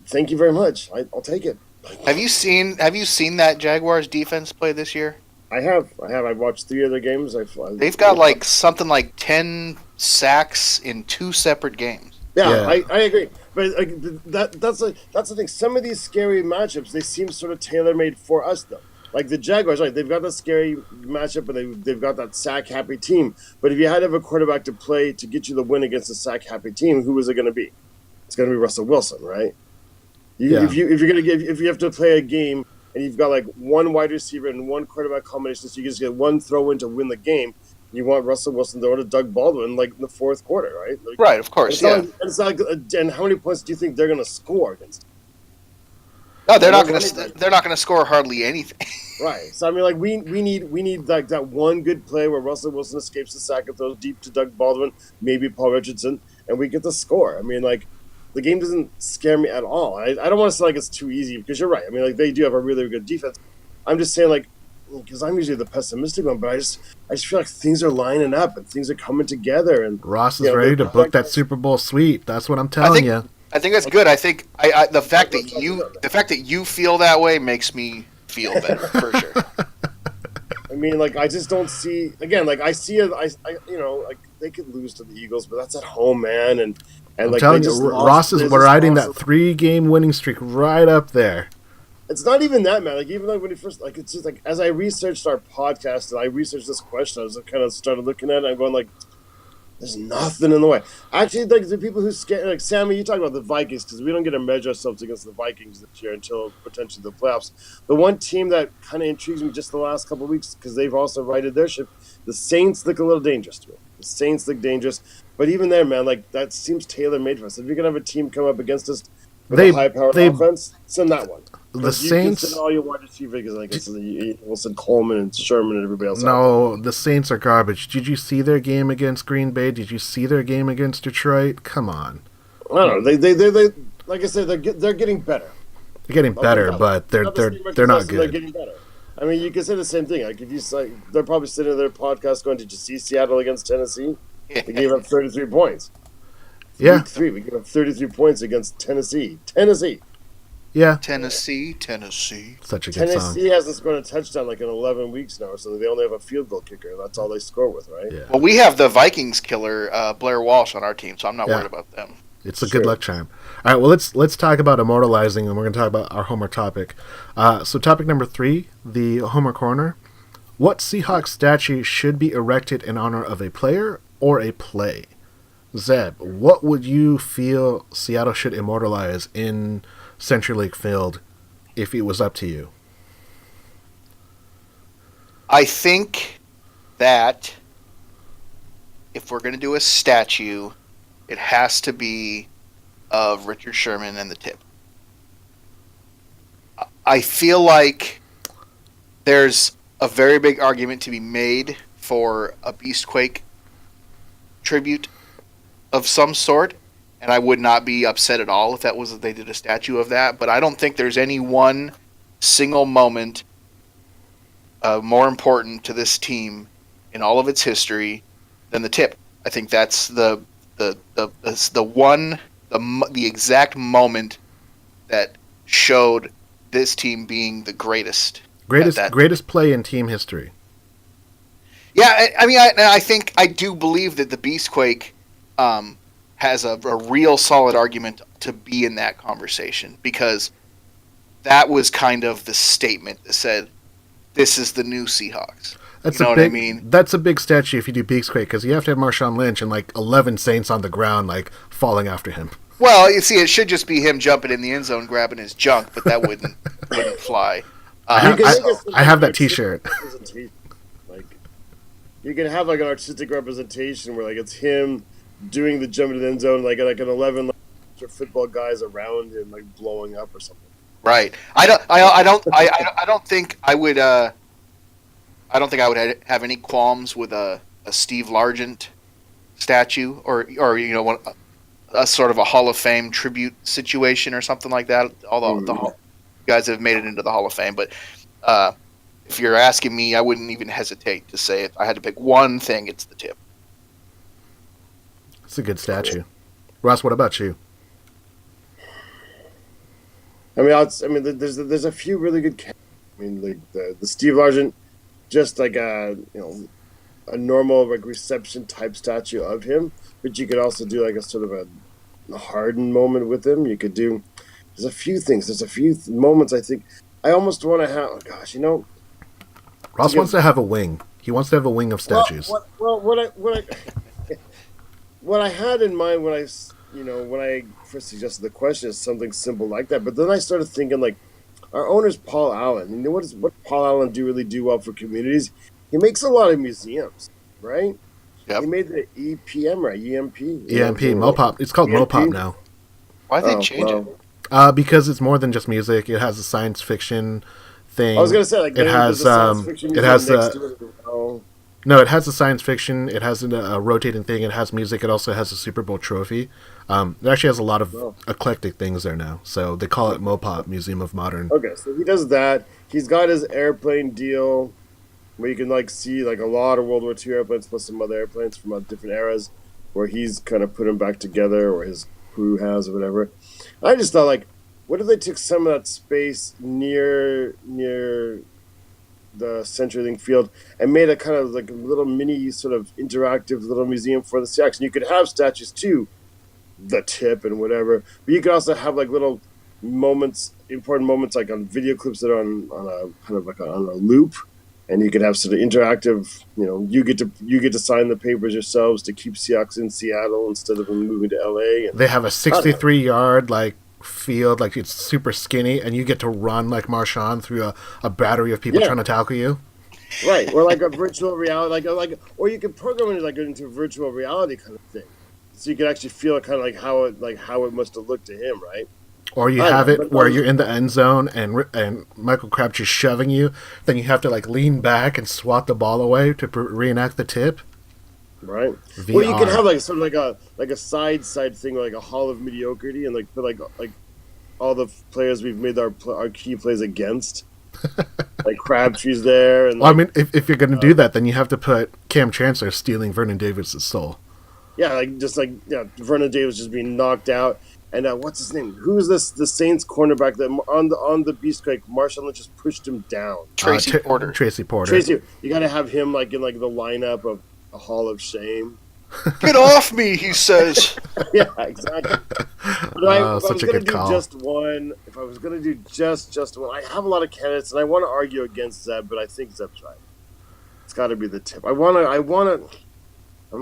thank you very much. I'll take it. Have you seen that Jaguars defense play this year? I have. I've watched 3 other games. They've got something like 10 sacks in 2 separate games. Yeah. I agree. But that's the thing. Some of these scary matchups, they seem sort of tailor-made for us, though. Like the Jaguars, right? They've got that scary matchup, and they've got that sack-happy team. But if you had to have a quarterback to play to get you the win against a sack-happy team, who is it going to be? It's going to be Russell Wilson, right? If you have to play a game and you've got like one wide receiver and one quarterback combination, so you just get one throw in to win the game, you want Russell Wilson to throw to Doug Baldwin like in the 4th quarter, right? Like, right, of course, yeah. And how many points do you think they're going to score against? No, they're not going to score hardly anything. Right. So I mean, like we need that one good play where Russell Wilson escapes the sack and throws deep to Doug Baldwin, maybe Paul Richardson, and we get the score. I mean, like the game doesn't scare me at all. I don't want to say like it's too easy because you're right. I mean, like they do have a really good defense. I'm just saying, like, because I'm usually the pessimistic one, but I just feel like things are lining up and things are coming together. And Ross is ready to book that Super Bowl suite. That's what I'm telling you. I think that's good. I think the fact that you feel that way makes me feel better for sure. I mean, like I just don't see again. Like I see it. Like they could lose to the Eagles, but that's at home, man. And I'm like telling you, Ross is riding that 3-game winning streak right up there. It's not even that, man. Like even like when he first, like it's just like as I researched our podcast and I researched this question, I was kind of started looking at it. I'm going like, there's nothing in the way. Actually, like the people who scare, like Sammy, you talk about the Vikings because we don't get to measure ourselves against the Vikings this year until potentially the playoffs. The one team that kind of intrigues me just the last couple of weeks because they've also righted their ship. The Saints look a little dangerous to me. The Saints look dangerous, but even there, man, like that seems tailor made for us. If you're gonna have a team come up against us with a high-powered offense, send that one. The Saints, you can send all your wide receivers because like it's Wilson, Coleman, and Sherman, and everybody else. No, the Saints are garbage. Did you see their game against Green Bay? Did you see their game against Detroit? Come on. I don't know. They like I said, they're getting better. They're getting better, but they're not good. They're getting better. I mean, you can say the same thing. Like if you say they're probably sitting in their podcast going, "Did you see Seattle against Tennessee? They gave up 33 points." Yeah. Week 3, we gave up 33 points against Tennessee. Yeah. Tennessee. Such a good song. Tennessee hasn't scored a touchdown like in 11 weeks now or something. They only have a field goal kicker. That's all they score with, right? Yeah. Well, we have the Vikings killer, Blair Walsh, on our team, so I'm not worried about them. It's a good luck charm. All right, well, let's talk about immortalizing, and we're going to talk about our Homer topic. So topic number 3, the Homer Corner. What Seahawks statue should be erected in honor of a player or a play? Zeb, what would you feel Seattle should immortalize in CenturyLink Field if it was up to you? I think that if we're going to do a statue, it has to be of Richard Sherman and the tip. I feel like there's a very big argument to be made for a Beastquake tribute of some sort, and I would not be upset at all if they did a statue of that, but I don't think there's any one single moment more important to this team in all of its history than the tip. I think that's the exact moment that showed this team being the greatest play in team history. Yeah, I mean, I do believe that the Beastquake has a real solid argument to be in that conversation, because that was kind of the statement that said, this is the new Seahawks. What I mean? That's a big statue if you do Beastquake, because you have to have Marshawn Lynch and like 11 Saints on the ground, like falling after him. Well, you see, it should just be him jumping in the end zone, grabbing his junk, but that wouldn't fly. I have that T-shirt. Like, you can have like an artistic representation where like it's him doing the jump into the end zone, like an 11 football guys around him, like blowing up or something. Right. I don't think I would. I don't think I would have any qualms with a Steve Largent statue or a sort of a Hall of Fame tribute situation or something like that. Although the guys have made it into the Hall of Fame, but if you're asking me, I wouldn't even hesitate to say if I had to pick one thing, it's the tip. It's a good statue. Ross, what about you? I mean, there's a few really good. I mean, like the Steve Largent, just like a normal like reception type statue of him, but you could also do like a sort of a hardened moment with him. You could do. There's a few things. There's a few moments. I think I almost want to have. Oh gosh, Ross wants to have a wing. He wants to have a wing of statues. What I had in mind when I first suggested the question is something simple like that, but then I started thinking like, our owner's Paul Allen. What Paul Allen really do well for communities? He makes a lot of museums, right? Yep. He made the EPM, right? EMP. Mopop. It's called EMP? Mopop now. Why'd they change it? Because it's more than just music. It has a science fiction thing. I was gonna say like it has No, it has a science fiction. It has a rotating thing. It has music. It also has a Super Bowl trophy. It actually has a lot of eclectic things there now. So they call it Mopop, Museum of Modern. Okay, so he does that. He's got his airplane deal where you can like see like a lot of World War II airplanes plus some other airplanes from different eras where he's kind of put them back together or his crew has or whatever. I just thought like, what if they took some of that space near the CenturyLink field and made a kind of like a little mini sort of interactive little museum for the Seahawks. And you could have statues too, the tip and whatever, but you could also have like little moments, important moments like on video clips that are on a kind of like on a loop, and you could have sort of interactive, you get to sign the papers yourselves to keep Seahawks in Seattle instead of them moving to LA. And they have a 63-yard like field, like it's super skinny, and you get to run like Marshawn through a battery of people trying to tackle you. Right, or like a virtual reality, or you could program it like into a virtual reality kind of thing, so you could actually feel it kind of like how it must have looked to him, right? Or you have it where you're in the end zone and Michael Crabtree's shoving you, then you have to like lean back and swat the ball away to reenact the tip. Right. VR. Well, you could have like sort of like a side thing, like a Hall of Mediocrity, and like put like all the players we've made our key plays against. Like Crabtree's there, and well, I mean, if you're going to do that, then you have to put Cam Chancellor stealing Vernon Davis' soul. Yeah, Vernon Davis just being knocked out, and what's his name? Who is this? The Saints cornerback that on the beast like Marshawn Lynch just pushed him down. Tracy Porter. Tracy Porter. You got to have him like in like the lineup of a Hall of Shame. Get off me, he says. Yeah, exactly. But such a good call. If I was going to do just one, I have a lot of candidates, and I want to argue against Zeb, but I think Zeb's right. It's got to be the tip. I'm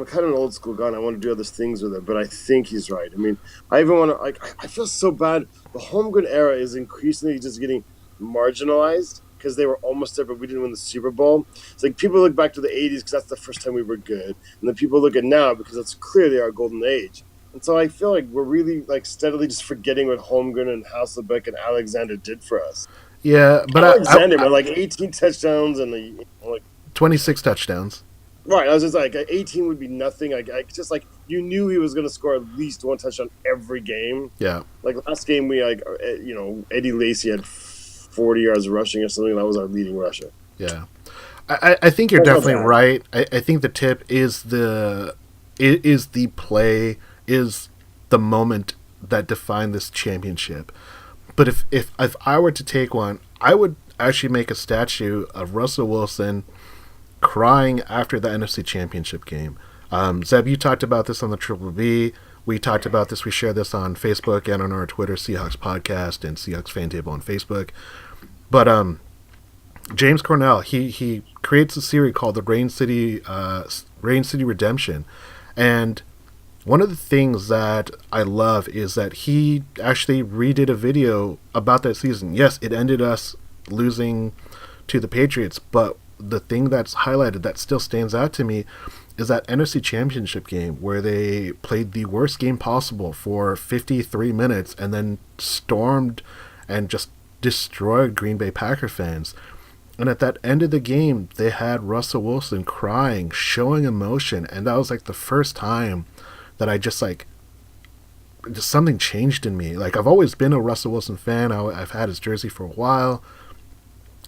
kind of an old school guy, and I want to do other things with it, but I think he's right. I mean, I even want to, I feel so bad. The Holmgren era is increasingly just getting marginalized because they were almost there, but we didn't win the Super Bowl. It's like people look back to the 80s because that's the first time we were good. And then people look at now because that's clearly our golden age. And so I feel like we're really like steadily just forgetting what Holmgren and Hasselbeck and Alexander did for us. Yeah, but Alexander, man, like 18 touchdowns and like 26 touchdowns. Right, I was just like 18 would be nothing. I just like you knew he was going to score at least one touchdown every game. Yeah, like last game we Eddie Lacy had 40 yards rushing or something. That was our leading rusher. Yeah, I think you're definitely right. I think the tip is the play, is the moment that defined this championship. But if I were to take one, I would actually make a statue of Russell Wilson crying after the NFC Championship game. Zeb, you talked about this on the Triple B. We talked about this. We share this on Facebook and on our Twitter, Seahawks Podcast and Seahawks Fan Table on Facebook. But James Cornell, he creates a series called the Rain City Redemption, and one of the things that I love is that he actually redid a video about that season. Yes, it ended us losing to the Patriots, but the thing that's highlighted that still stands out to me is that NFC Championship game where they played the worst game possible for 53 minutes and then stormed and just destroyed Green Bay Packer fans. And at that end of the game, they had Russell Wilson crying, showing emotion, and that was like the first time that I just something changed in me. Like, I've always been a Russell Wilson fan. I've had his jersey for a while,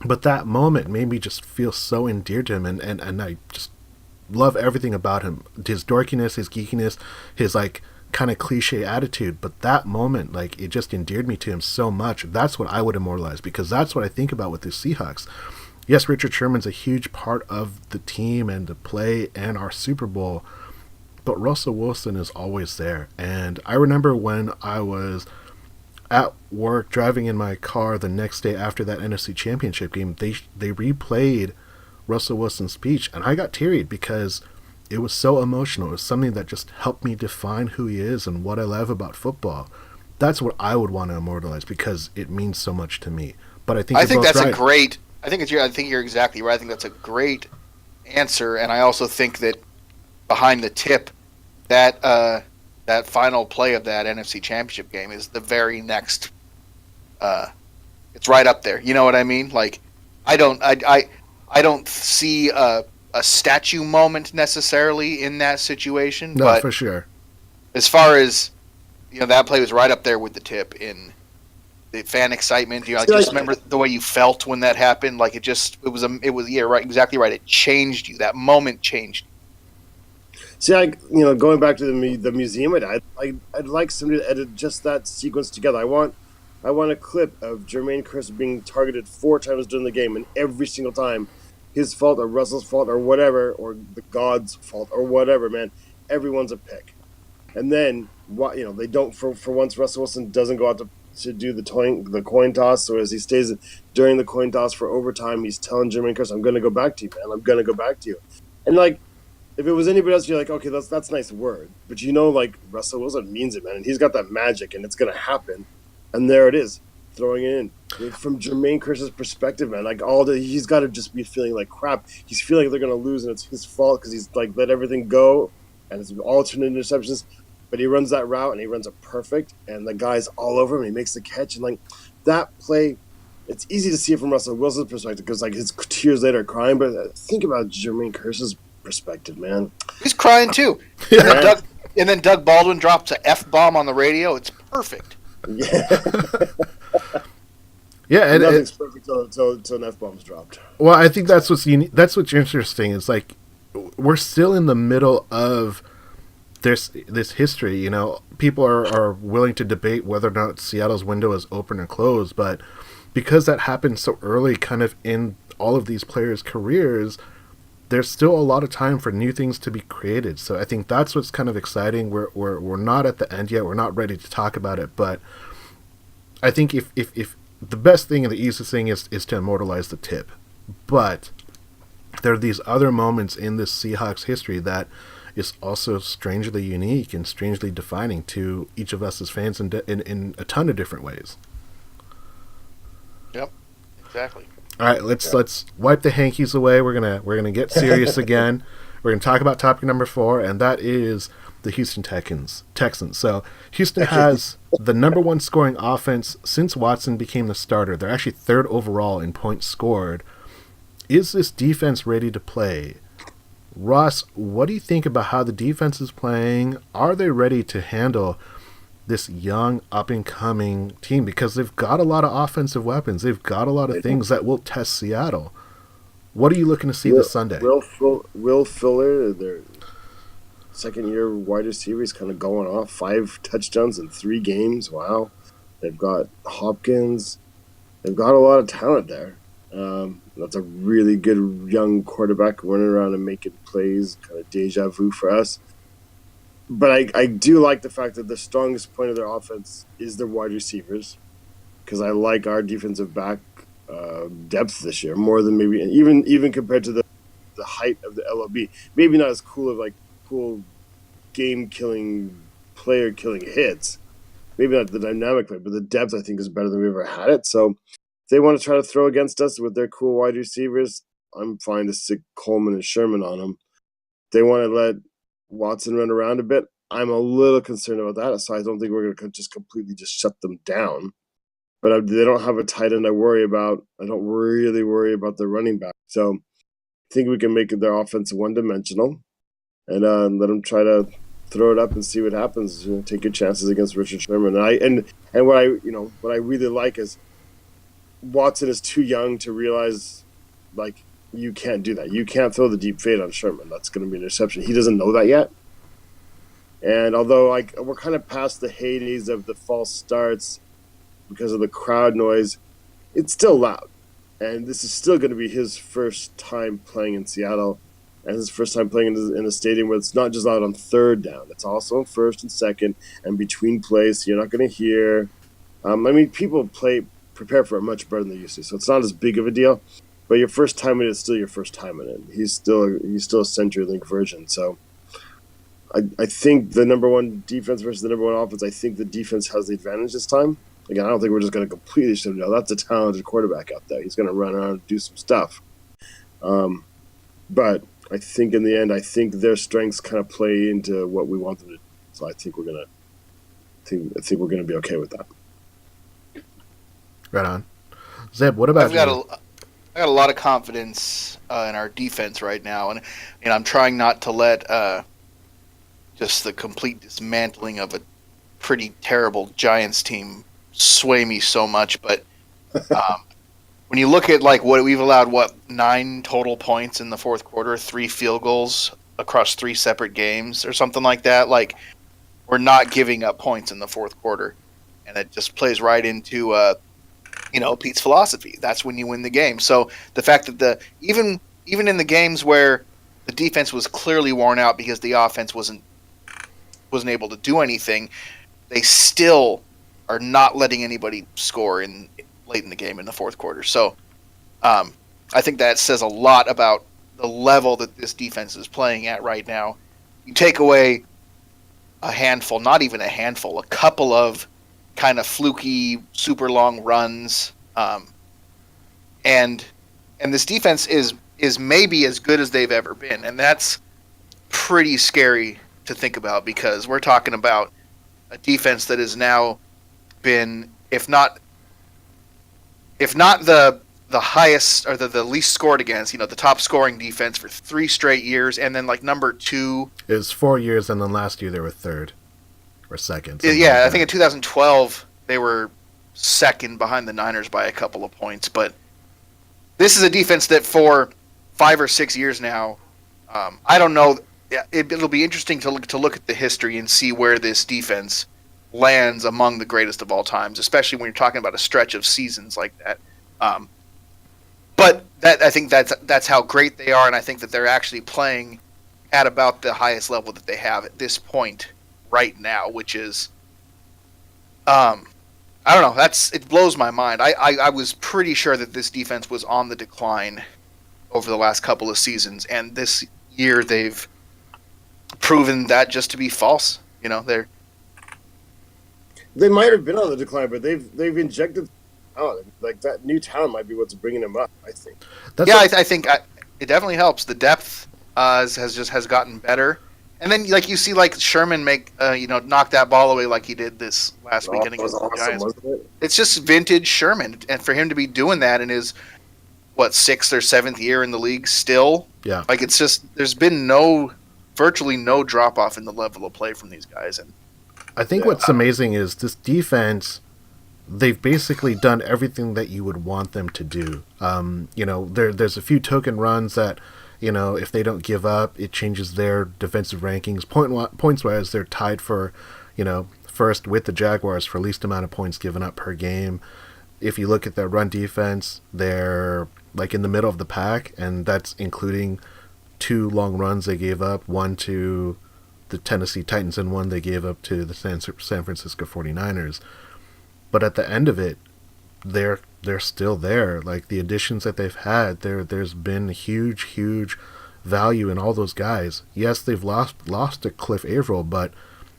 but that moment made me just feel so endeared to him, and I just love everything about him. His dorkiness, his geekiness, his like kind of cliche attitude. But that moment, like, it just endeared me to him so much. That's what I would immortalize, because that's what I think about with the Seahawks. Yes, Richard Sherman's a huge part of the team and the play and our Super Bowl, but Russell Wilson is always there. And I remember when I was at work driving in my car the next day after that NFC Championship game, they replayed Russell Wilson's speech, and I got teary because it was so emotional. It was something that just helped me define who he is and what I love about football. That's what I would want to immortalize because it means so much to me. But I think that's right. a great. I think you're exactly right. I think that's a great answer, and I also think that behind the tip, that that final play of that NFC Championship game is the very next. It's right up there. You know what I mean? Like, I don't see a statue moment necessarily in that situation. No, but for sure. As far as that play was right up there with the tip in the fan excitement. I just remember the way you felt when that happened. Like, it was right, exactly right. It changed you. That moment changed you. See, going back to the museum, I'd like somebody to edit just that sequence together. I want a clip of Jermaine Kearse being targeted 4 times during the game, and every single time, his fault or Russell's fault or whatever, or the God's fault or whatever, man, everyone's a pick. And then they don't for once Russell Wilson doesn't go out to do the coin toss, so as he stays during the coin toss for overtime, he's telling Jermaine Kearse, "I'm going to go back to you, man. I'm going to go back to you." And like, if it was anybody else, you're like, okay, that's a nice word, but like Russell Wilson means it, man, and he's got that magic, and it's going to happen. And there it is, throwing it in. From Jermaine Kearse's perspective, man, like he's got to just be feeling like crap. He's feeling like they're going to lose, and it's his fault because he's like let everything go, and it's alternate interceptions. But he runs that route, and he runs it perfect, and the guy's all over him, and he makes the catch. And, like, that play, it's easy to see it from Russell Wilson's perspective because, like, his tears later crying. But think about Jermaine Kearse's perspective, man. He's crying, too. And then Doug Baldwin drops an F-bomb on the radio. It's perfect. Yeah. Yeah, and nothing's perfect until an F-bomb's dropped. Well, I think that's what's unique. That's what's interesting. It's like we're still in the middle of this history. People are willing to debate whether or not Seattle's window is open or closed, but because that happened so early, kind of in all of these players' careers, there's still a lot of time for new things to be created. So I think that's what's kind of exciting. We're not at the end yet. We're not ready to talk about it, but I think if the best thing and the easiest thing is to immortalize the tip, but there are these other moments in this Seahawks history that is also strangely unique and strangely defining to each of us as fans in a ton of different ways. Yep, exactly. All right, let's wipe the hankies away. We're gonna get serious again. We're gonna talk about topic number 4, and that is the Houston Texans. So Houston has the number 1 scoring offense since Watson became the starter. They're actually 3rd overall in points scored. Is this defense ready to play? Ross, what do you think about how the defense is playing? Are they ready to handle this young, up-and-coming team? Because they've got a lot of offensive weapons. They've got a lot of things that will test Seattle. What are you looking to see this Sunday? Will Fuller, their second-year wide receiver, is kind of going off. 5 touchdowns in 3 games. Wow. They've got Hopkins. They've got a lot of talent there. That's a really good young quarterback running around and making plays, kind of deja vu for us. But I do like the fact that the strongest point of their offense is their wide receivers, because I like our defensive back depth this year more than maybe even compared to the height of the LOB. Maybe not as cool game-killing, player-killing hits. Maybe not the dynamic play, but the depth I think is better than we've ever had it. So if they want to try to throw against us with their cool wide receivers, I'm fine to stick Coleman and Sherman on them. If they want to let Watson run around a bit, I'm a little concerned about that. So I don't think we're going to just completely shut them down. But they don't have a tight end I worry about. I don't really worry about their running back. So I think we can make their offense one-dimensional and let them try to throw it up and see what happens. Take your chances against Richard Sherman. And what I really like is Watson is too young to realize, like, you can't do that. You can't throw the deep fade on Sherman. That's going to be an interception. He doesn't know that yet. And although we're kind of past the heydays of the false starts because of the crowd noise, it's still loud. And this is still going to be his first time playing in Seattle and his first time playing in a stadium where it's not just loud on third down. It's also on first and second and between plays. So you're not going to hear. People prepare for it much better than they used to. So it's not as big of a deal. But your first time in it is still your first time in it. He's still a CenturyLink version. So I think the number one defense versus the number one offense, I think the defense has the advantage this time. Again, I don't think we're just going to completely shut him down. That's a talented quarterback out there. He's going to run around and do some stuff. But I think in the end, I think their strengths kind of play into what we want them to do. So I think we're going to be okay with that. Right on. Zeb, what about you? I got a lot of confidence in our defense right now, and I'm trying not to let just the complete dismantling of a pretty terrible Giants team sway me so much. But when you look at what we've allowed, 9 total points in the fourth quarter, 3 field goals across 3 separate games or something like that. We're not giving up points in the fourth quarter, and it just plays right into Pete's philosophy. That's when you win the game. So the fact that even in the games where the defense was clearly worn out because the offense wasn't able to do anything, they still are not letting anybody score late in the game in the fourth quarter. So I think that says a lot about the level that this defense is playing at right now. You take away a handful, not even a handful, a couple of kind of fluky, super long runs, and this defense is maybe as good as they've ever been, and that's pretty scary to think about because we're talking about a defense that has now been, if not the highest or the least scored against, the top scoring defense for 3 straight years, and then number 2 It was 4 years, and then last year they were third or second. Yeah, I think in 2012 they were second behind the Niners by a couple of points. But this is a defense that for 5 or 6 years now, I don't know. It'll be interesting to look at the history and see where this defense lands among the greatest of all times, especially when you're talking about a stretch of seasons like that. But I think that's how great they are, and I think that they're actually playing at about the highest level that they have at this point right now, which is, I don't know. It blows my mind. I was pretty sure that this defense was on the decline over the last couple of seasons, and this year they've proven that just to be false. They might have been on the decline, but they've injected that new talent might be what's bringing them up. I think. I think it definitely helps. The depth has gotten better. And then, you see, Sherman knock that ball away like he did this last weekend against the Giants. It's just vintage Sherman, and for him to be doing that in his 6th or 7th year in the league still, yeah, it's just there's been virtually no drop off in the level of play from these guys. And I think what's amazing is this defense. They've basically done everything that you would want them to do. There's a few token runs that. If they don't give up, it changes their defensive rankings. Points-wise, they're tied for, first with the Jaguars for least amount of points given up per game. If you look at their run defense, they're in the middle of the pack, and that's including 2 long runs they gave up, one to the Tennessee Titans and one they gave up to the San Francisco 49ers. But at the end of it, they're still there. The additions that they've had, there's been huge value in all those guys. Yes, they've lost to Cliff Averill, but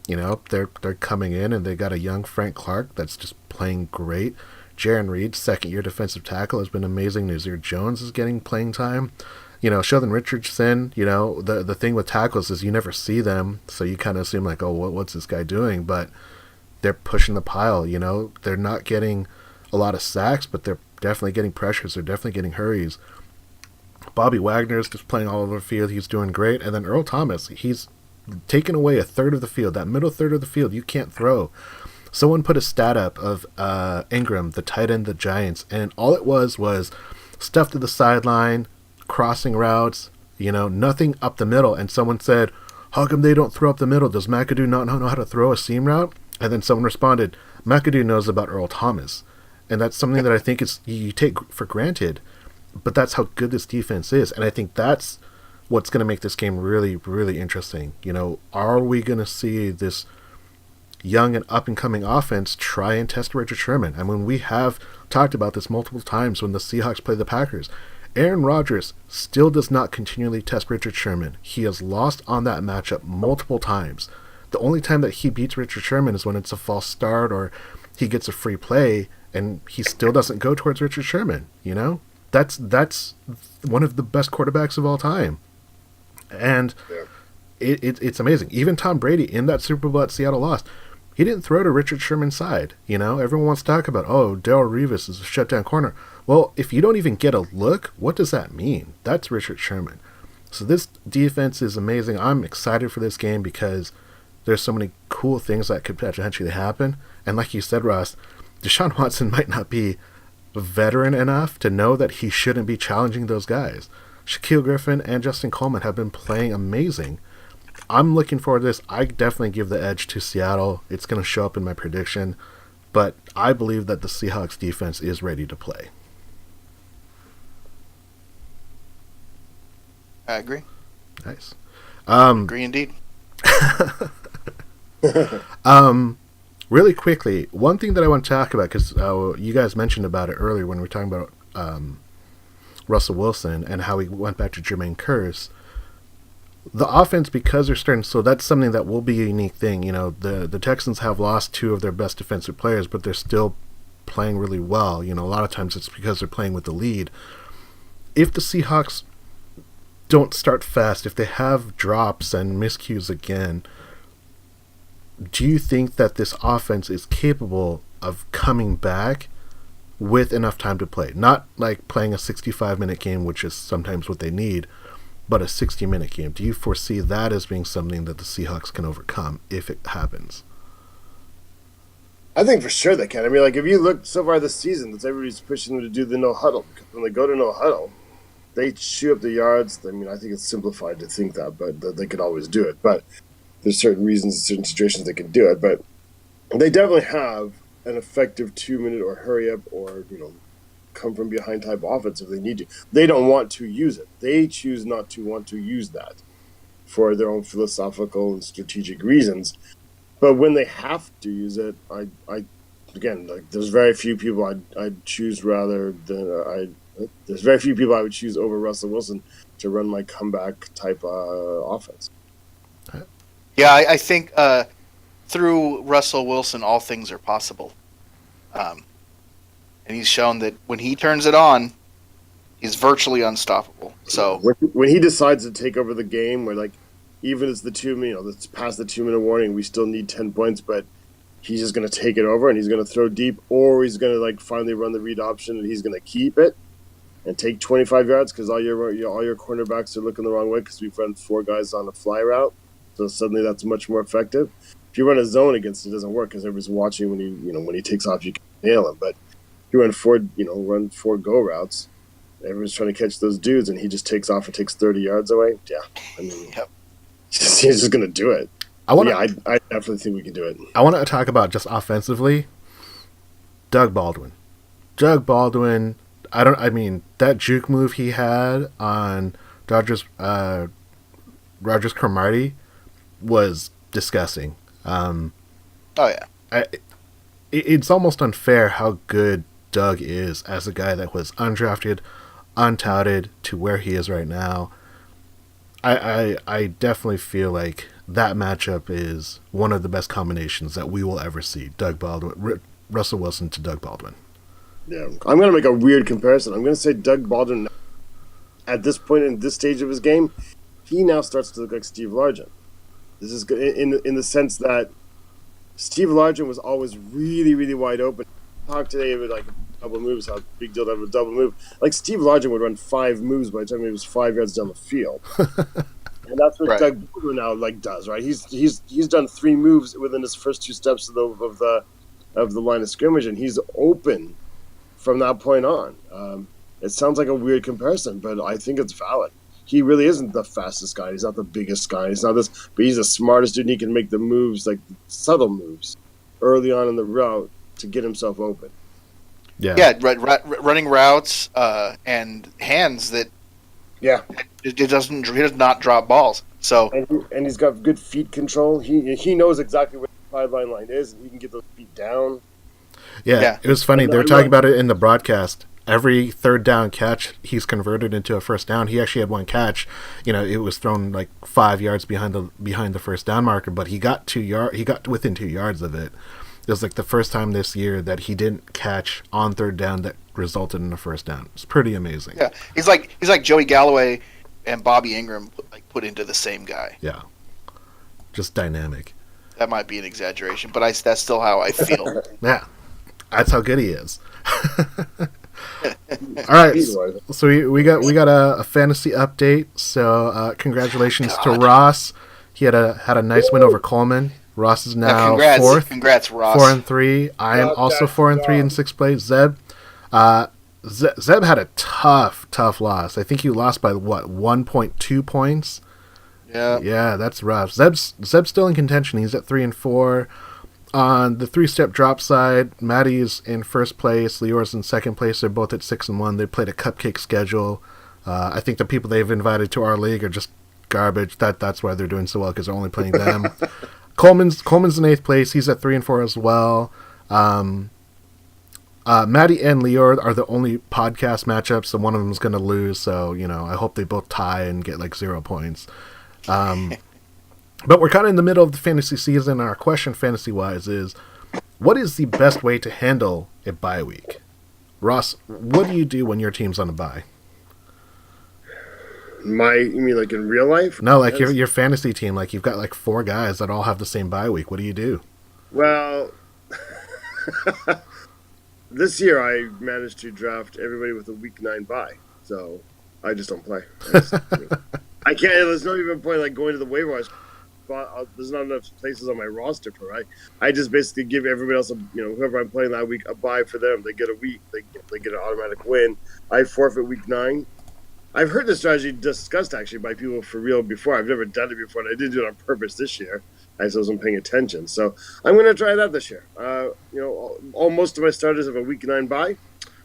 they're coming in and they got a young Frank Clark that's just playing great. Jaron Reed, second-year defensive tackle, has been amazing. Nazir Jones is getting playing time. Sheldon Richardson, the thing with tackles is you never see them, so you kind of assume like, oh, what's this guy doing? But they're pushing the pile, They're not getting a lot of sacks, but they're definitely getting pressures. They're definitely getting hurries. Bobby Wagner's just playing all over the field. He's doing great. And then Earl Thomas, he's taken away a third of the field. That middle third of the field, you can't throw. Someone put a stat up of Ingram, the tight end of the Giants, and all it was stuff to the sideline, crossing routes, nothing up the middle. And someone said, how come they don't throw up the middle? Does McAdoo not know how to throw a seam route? And then someone responded, McAdoo knows about Earl Thomas. And that's something that I think you take for granted. But that's how good this defense is. And I think that's what's going to make this game really, really interesting. Are we going to see this young and up-and-coming offense try and test Richard Sherman? I mean, we have talked about this multiple times when the Seahawks play the Packers. Aaron Rodgers still does not continually test Richard Sherman. He has lost on that matchup multiple times. The only time that he beats Richard Sherman is when it's a false start or he gets a free play, and he still doesn't go towards Richard Sherman. That's one of the best quarterbacks of all time. And it's amazing. Even Tom Brady in that Super Bowl that Seattle lost, he didn't throw to Richard Sherman's side. Everyone wants to talk about, Darrelle Revis is a shutdown corner. Well, if you don't even get a look, what does that mean? That's Richard Sherman. So this defense is amazing. I'm excited for this game because there's so many cool things that could potentially happen. And like you said, Ross, Deshaun Watson might not be veteran enough to know that he shouldn't be challenging those guys. Shaquille Griffin and Justin Coleman have been playing amazing. I'm looking forward to this. I definitely give the edge to Seattle. It's going to show up in my prediction. But I believe that the Seahawks defense is ready to play. I agree. Nice. Agree indeed. Really quickly, one thing that I want to talk about, because you guys mentioned about it earlier when we were talking about Russell Wilson and how he went back to Jermaine Kearse. The offense, because they're starting, so that's something that will be a unique thing. The Texans have lost two of their best defensive players, but they're still playing really well. A lot of times it's because they're playing with the lead. If the Seahawks don't start fast, if they have drops and miscues again, do you think that this offense is capable of coming back with enough time to play? Not like playing a 65-minute game, which is sometimes what they need, but a 60-minute game. Do you foresee that as being something that the Seahawks can overcome if it happens? I think for sure they can. I mean, if you look so far this season, everybody's pushing them to do the no huddle. Because when they go to no huddle, they chew up the yards. I mean, I think it's simplified to think that, but they could always do it. But there's certain reasons, certain situations they can do it. But they definitely have an effective 2-minute or hurry up or, come from behind type offense if they need to. They don't want to use it. They choose not to want to use that for their own philosophical and strategic reasons. But when they have to use it, there's very few people I'd choose rather than there's very few people I would choose over Russell Wilson to run my comeback type offense. Yeah, I think through Russell Wilson, all things are possible. And he's shown that when he turns it on, he's virtually unstoppable. So when he decides to take over the game, where even it's the it's past the 2-minute warning, we still need 10 points, but he's just going to take it over and he's going to throw deep, or he's going to finally run the read option and he's going to keep it and take 25 yards because all your cornerbacks are looking the wrong way because we've run 4 guys on a fly route. So suddenly that's much more effective. If you run a zone against it, doesn't work because everybody's watching when he takes off, you can nail him. But if you run 4 go routes, everyone's trying to catch those dudes, and he just takes off and takes 30 yards away. Yeah, I mean, he's just going to do it. I definitely think we can do it. I want to talk about just offensively. Doug Baldwin, that juke move he had on Rogers Cromartie was disgusting. It's almost unfair how good Doug is as a guy that was undrafted, untouted to where he is right now. I definitely feel like that matchup is one of the best combinations that we will ever see. Russell Wilson to Doug Baldwin. Yeah, I'm going to make a weird comparison. I'm going to say Doug Baldwin, at this point in this stage of his game, he now starts to look like Steve Largent. This is in the sense that Steve Largent was always really, really wide open. Talk today about like double moves, how big deal to have a double move. Like Steve Largent would run 5 moves by the time he was 5 yards down the field. And that's what Doug Baldwin now does, right? He's done 3 moves within his first 2 steps of the line of scrimmage, and he's open from that point on. It sounds like a weird comparison, but I think it's valid. He really isn't the fastest guy. He's not the biggest guy. He's not this, but he's the smartest dude. And he can make the moves, like subtle moves, early on in the route to get himself open. Yeah, running routes and hands that. Yeah, he does not drop balls. So and he's got good feet control. He knows exactly where the sideline line is, and he can get those feet down. Yeah. It was funny. They were talking about it in the broadcast. Every third down catch, he's converted into a first down. He actually had one catch. It was thrown like 5 yards behind the first down marker, but he got within 2 yards of it. It was like the first time this year that he didn't catch on third down that resulted in a first down. It's pretty amazing. Yeah, he's like Joey Galloway and Bobby Ingram put into the same guy. Yeah, just dynamic. That might be an exaggeration, but that's still how I feel. Yeah, that's how good he is. All right, so we got a fantasy update. So congratulations to Ross. He had a nice win over Coleman. Ross is now fourth. Congrats, Ross. 4-3. I am also 4-3 in 6th place. Zeb had a tough loss. I think you lost by 1.2 points. Yeah, that's rough. Zeb's still in contention. He's at 3-4. On the 3-step drop side, Maddie's in first place. Lior's in second place. They're both at 6-1. They played a cupcake schedule. I think the people they've invited to our league are just garbage. That's why they're doing so well, because they're only playing them. Coleman's in 8th place. He's at 3-4 as well. Maddie and Lior are the only podcast matchups, so one of them is going to lose. So I hope they both tie and get like 0 points. But we're kind of in the middle of the fantasy season. Our question, fantasy-wise, is what is the best way to handle a bye week? Ross, what do you do when your team's on a bye? You mean like in real life? No, like your fantasy team. Like you've got like 4 guys that all have the same bye week. What do you do? Well, this year I managed to draft everybody with a week 9 bye, so I just don't play. I can't. There's no even point like going to the waiver wire. There's not enough places on my roster for I just basically give everybody else whoever I'm playing that week a bye for them. They get a week. They get an automatic win. I forfeit week 9. I've heard this strategy discussed actually by people for real before. I've never done it before, and I did do it on purpose this year. I just wasn't paying attention, so I'm going to try that this year. Most of my starters have a week 9 bye.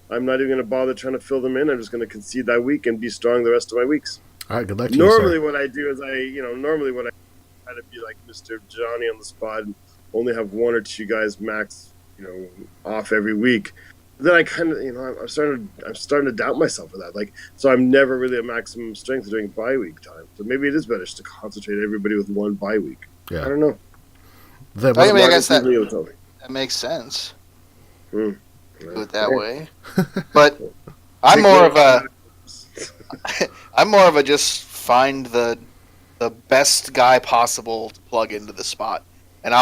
I'm not even going to bother trying to fill them in. I'm just going to concede that week and be strong the rest of my weeks. All right, good luck to Normally, you, sir. what I do is I try to be like Mr. Johnny on the spot and only have 1 or 2 guys max, off every week. Then I kind of, I'm starting to doubt myself with that. So I'm never really at maximum strength during bye week time. So maybe it is better just to concentrate everybody with 1 bye week. Yeah. I don't know. I guess that makes sense. Do it that way. But I'm more of a just find the best guy possible to plug into the spot, and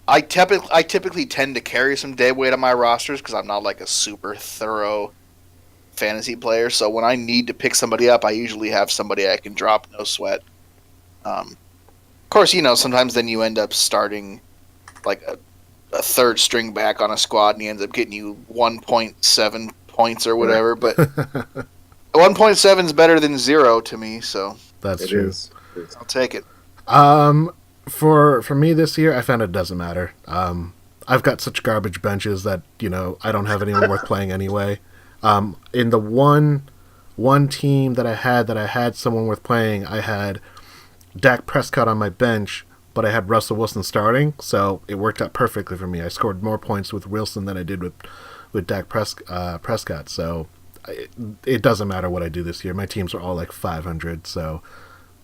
I typically tend to carry some dead weight on my rosters because I'm not like a super thorough fantasy player. So when I need to pick somebody up, I usually have somebody I can drop, no sweat. Of course, sometimes then you end up starting like a third string back on a squad, and he ends up getting you 1.7 points or whatever. But 1.7 is better than 0 to me, so that's true. I'll take it. For me this year, I found it doesn't matter. I've got such garbage benches that I don't have anyone worth playing anyway. In the one team that I had someone worth playing, I had Dak Prescott on my bench, but I had Russell Wilson starting, so it worked out perfectly for me. I scored more points with Wilson than I did with Dak Prescott. So it doesn't matter what I do this year. My teams are all like 500, so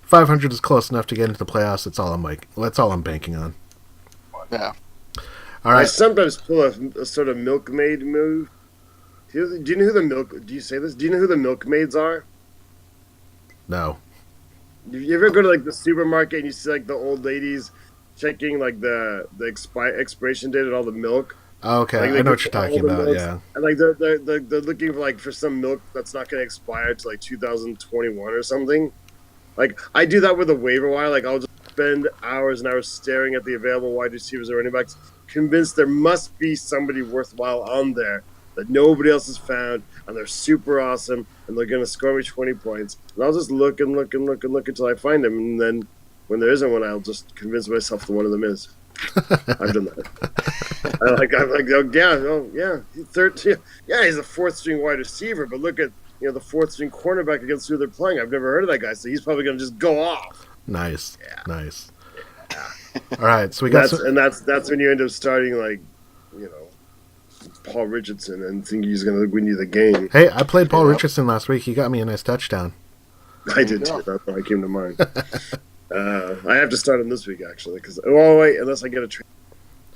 500 is close enough to get into the playoffs. That's all I'm banking on. Yeah. All I right. sometimes pull a sort of milkmaid move. Do you know who do you say this? Do you know who the milkmaids are? No. You ever go to like the supermarket and you see like the old ladies checking like the expiration date on all the milk? Oh, okay, Like, I they know what get you're all talking the about. milks, Yeah. and like they're looking for some milk that's not going to expire to like 2021 or something. Like I do that with a waiver wire. Like I'll just spend hours and hours staring at the available wide receivers and running backs, convinced there must be somebody worthwhile on there that nobody else has found, and they're super awesome, and they're going to score me 20 points. And I'll just look and look and look and look until I find them, and then when there isn't one, I'll just convince myself that one of them is. I've done that. I'm like, oh yeah, he's 13. Yeah, he's a fourth string wide receiver, but look at the fourth string cornerback against who they're playing. I've never heard of that guy, so he's probably going to just go off. Nice. Yeah. Nice. All right, so we got that's when you end up starting like, Paul Richardson and think he's going to win you the game. Hey, I played Paul Richardson last week. He got me a nice touchdown. I did too. That's why I came to mind. I have to start him this week actually, because wait, unless I get a trade.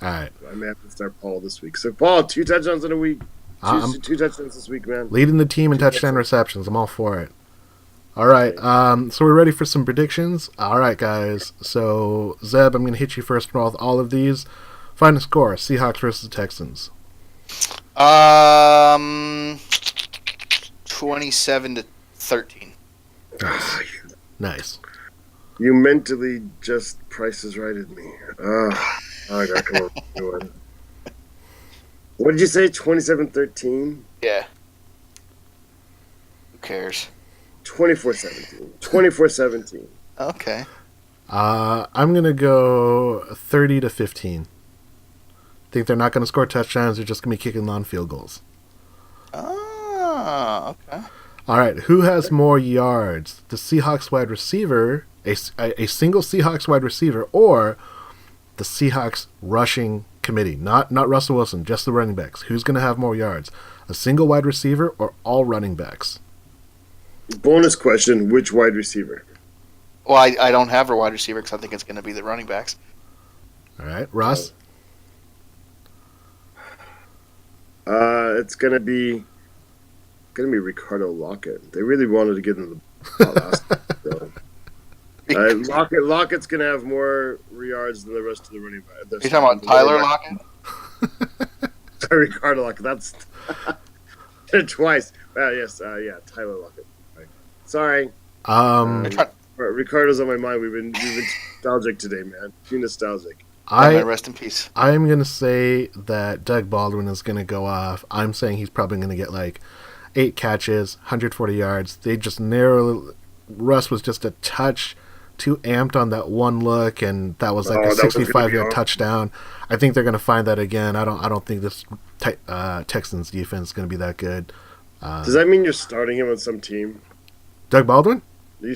All right. I may have to start Paul this week. So Paul, 2 touchdowns in a week. Two touchdowns this week, man. Leading the team in touchdown receptions. I'm all for it. All right. So we're ready for some predictions. All right, guys. So Zeb, I'm going to hit you first with all of these. Final score: Seahawks versus Texans. 27-13. Nice. You mentally just prices righted me. I gotta come up with one. What did you say? 27-13? Yeah. Who cares? 24-17. 24-17. Okay. I'm going to go 30-15. Think they're not going to score touchdowns. They're just going to be kicking long field goals. Oh, okay. All right. Who has more yards? The Seahawks wide receiver, a single Seahawks wide receiver, or the Seahawks rushing committee? Not Russell Wilson, just the running backs. Who's going to have more yards? A single wide receiver or all running backs? Bonus question, which wide receiver? Well, I don't have a wide receiver because I think it's going to be the running backs. All right. Ross? It's gonna be Ricardo Lockett. They really wanted to get him the last so. Lockett's gonna have more yards than the rest of the running back. You're talking about Tyler Lockett? Ricardo Lockett. That's twice. Yes, Tyler Lockett. Right. Sorry. Ricardo's on my mind. We've been nostalgic today, man. Too nostalgic. Rest in peace. I'm going to say that Doug Baldwin is going to go off. I'm saying he's probably going to get like 8 catches, 140 yards. They just Russ was just a touch too amped on that one look, and that was like a 65-yard touchdown. I think they're going to find that again. I don't think this Texans defense is going to be that good. Does that mean you're starting him on some team? Doug Baldwin? Are you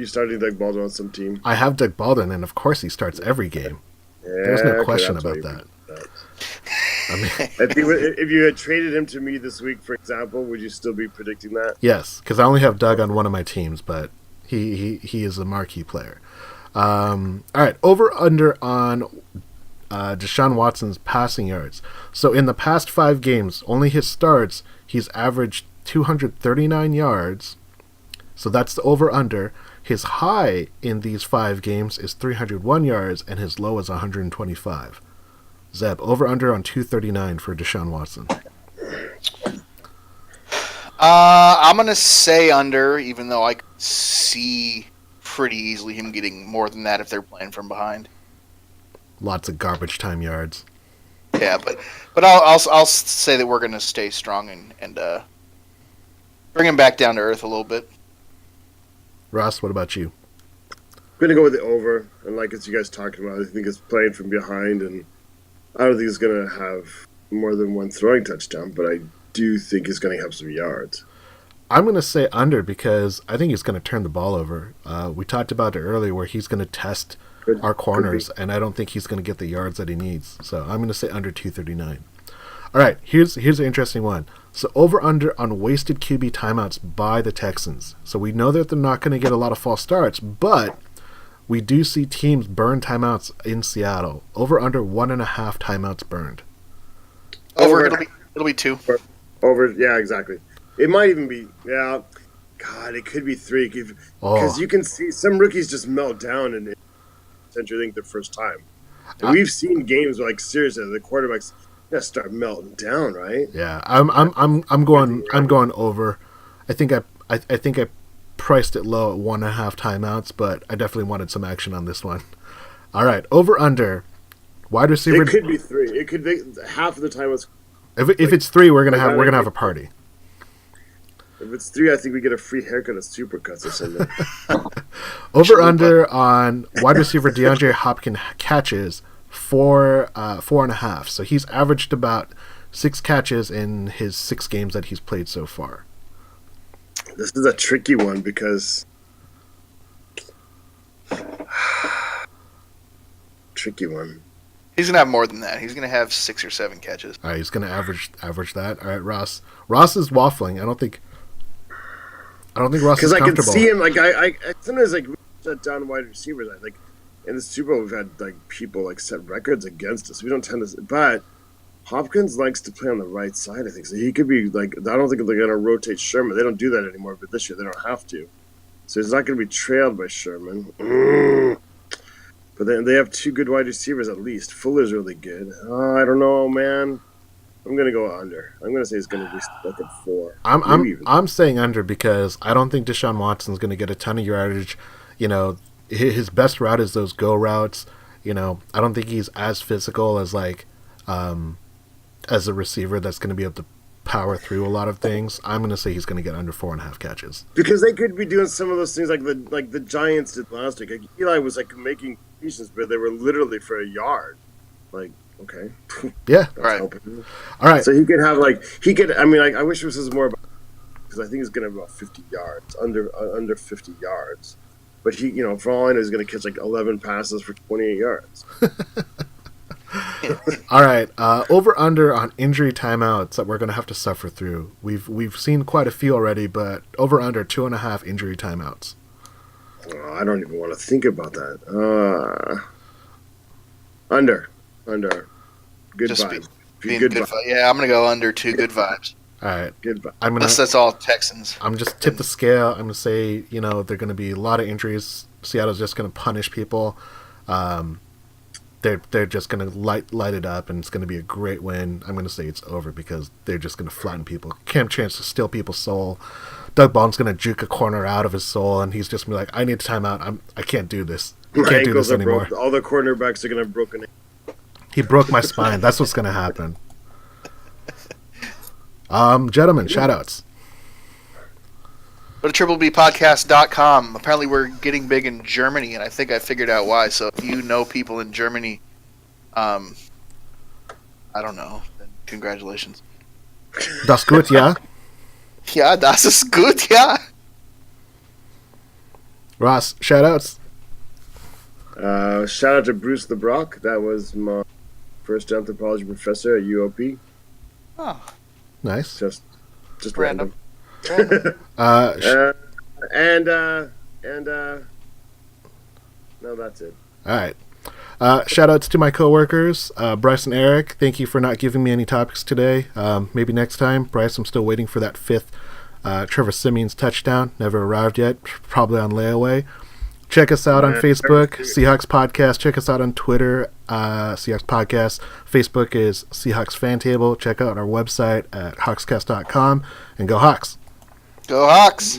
starting Doug Baldwin on some team? I have Doug Baldwin, and of course he starts every game. There's no question about that. I mean, if you had traded him to me this week, for example, would you still be predicting that? Yes, because I only have Doug on one of my teams, but he is a marquee player. All right, over/under on Deshaun Watson's passing yards. So in the past 5 games, only his starts, he's averaged 239 yards. So that's the over/under. His high in these 5 games is 301 yards, and his low is 125. Zeb, over/under on 239 for Deshaun Watson. I'm going to say under, even though I could see pretty easily him getting more than that if they're playing from behind. Lots of garbage time yards. Yeah, but I'll say that we're going to stay strong and bring him back down to earth a little bit. Ross, what about you? I'm going to go with the over, and like as you guys talking about, I think it's playing from behind, and I don't think he's going to have more than one throwing touchdown, but I do think he's going to have some yards. I'm going to say under because I think he's going to turn the ball over. We talked about it earlier where he's going to test our corners, and I don't think he's going to get the yards that he needs. So I'm going to say under 239. All right, here's an interesting one. So over under on wasted QB timeouts by the Texans. So we know that they're not going to get a lot of false starts, but we do see teams burn timeouts in Seattle. Over under 1.5 timeouts burned. Over. It'll be 2. Over. Yeah, exactly. It might even be. Yeah. God, it could be 3 because you can see some rookies just melt down and essentially think their first time. And we've seen games where, like, seriously, the quarterbacks just start melting down, right? Yeah, I'm going over. I think I priced it low at 1.5 timeouts, but I definitely wanted some action on this one. All right, over under wide receiver. It could be 3. It could be half of the time. If it's 3, we're gonna have a party. If it's 3, I think we get a free haircut at Supercuts or something. Over under on wide receiver DeAndre Hopkins catches 4.5. So he's averaged about 6 catches in his 6 games that he's played so far. This is a tricky one because tricky one. He's gonna have more than that. He's gonna have 6 or 7 catches. All right, he's gonna average that. All right, Ross. Ross is waffling. I don't think Ross is comfortable. Because I can see him, like, I sometimes, like, we shut down wide receivers. Like, in the Super Bowl, we've had, like, people, like, set records against us. We don't tend to, but Hopkins likes to play on the right side, I think. So he could be, like, I don't think they're going to rotate Sherman. They don't do that anymore, but this year they don't have to. So he's not going to be trailed by Sherman. But then they have 2 good wide receivers at least. Fuller's really good. I don't know, man. I'm gonna go under. I'm gonna say it's gonna be stuck at 4. I'm saying under because I don't think Deshaun Watson's gonna get a ton of yardage. You know, his best route is those go routes. You know, I don't think he's as physical as as a receiver that's gonna be able to power through a lot of things. I'm gonna say he's gonna get under 4.5 catches because they could be doing some of those things like the Giants did last week. Like, Eli was like making pieces, but they were literally for a yard. Like, okay. Yeah. Right. All right. So he could have I mean, like, I wish this was more about, because I think he's going to have about 50 yards, under 50 yards. But he, you know, for all I know, he's going to catch like 11 passes for 28 yards. All right. Over under on injury timeouts that we're going to have to suffer through. We've seen quite a few already, but over under 2.5 injury timeouts. Oh, I don't even want to think about that. Under. Good vibe. Good vibe. Yeah, I'm gonna go under 2 good vibes. All right. Good vibe. Unless that's all Texans. I'm just tip the scale. I'm gonna say, you know, they're gonna be a lot of injuries. Seattle's just gonna punish people. They're just gonna light it up, and it's gonna be a great win. I'm gonna say it's over because they're just gonna flatten people. Cam Chance to steal people's soul. Doug Baldwin's gonna juke a corner out of his soul, and he's just gonna be like, I need a timeout. I can't do this. I can't do this anymore. All the cornerbacks are gonna have broken. He broke my spine. That's what's gonna happen. Gentlemen, shout-outs. Go to triplebpodcast.com. Apparently we're getting big in Germany, and I think I figured out why. So if you know people in Germany, I don't know, then congratulations. Das gut, ja? Ja, das ist gut, ja. Ross, shout-outs. Shout out to Bruce the Brock. That was my first anthropology professor at UOP. Oh, Nice. Just random. No, that's it. All right. Shout outs to my coworkers, Bryce and Eric. Thank you for not giving me any topics today. Maybe next time. Bryce, I'm still waiting for that 5th Trevor Simeon's touchdown. Never arrived yet. Probably on layaway. Check us out on Facebook, Seahawks Podcast. Check us out on Twitter, Seahawks Podcast. Facebook is Seahawks Fan Table. Check out our website at hawkscast.com. And go Hawks. Go Hawks.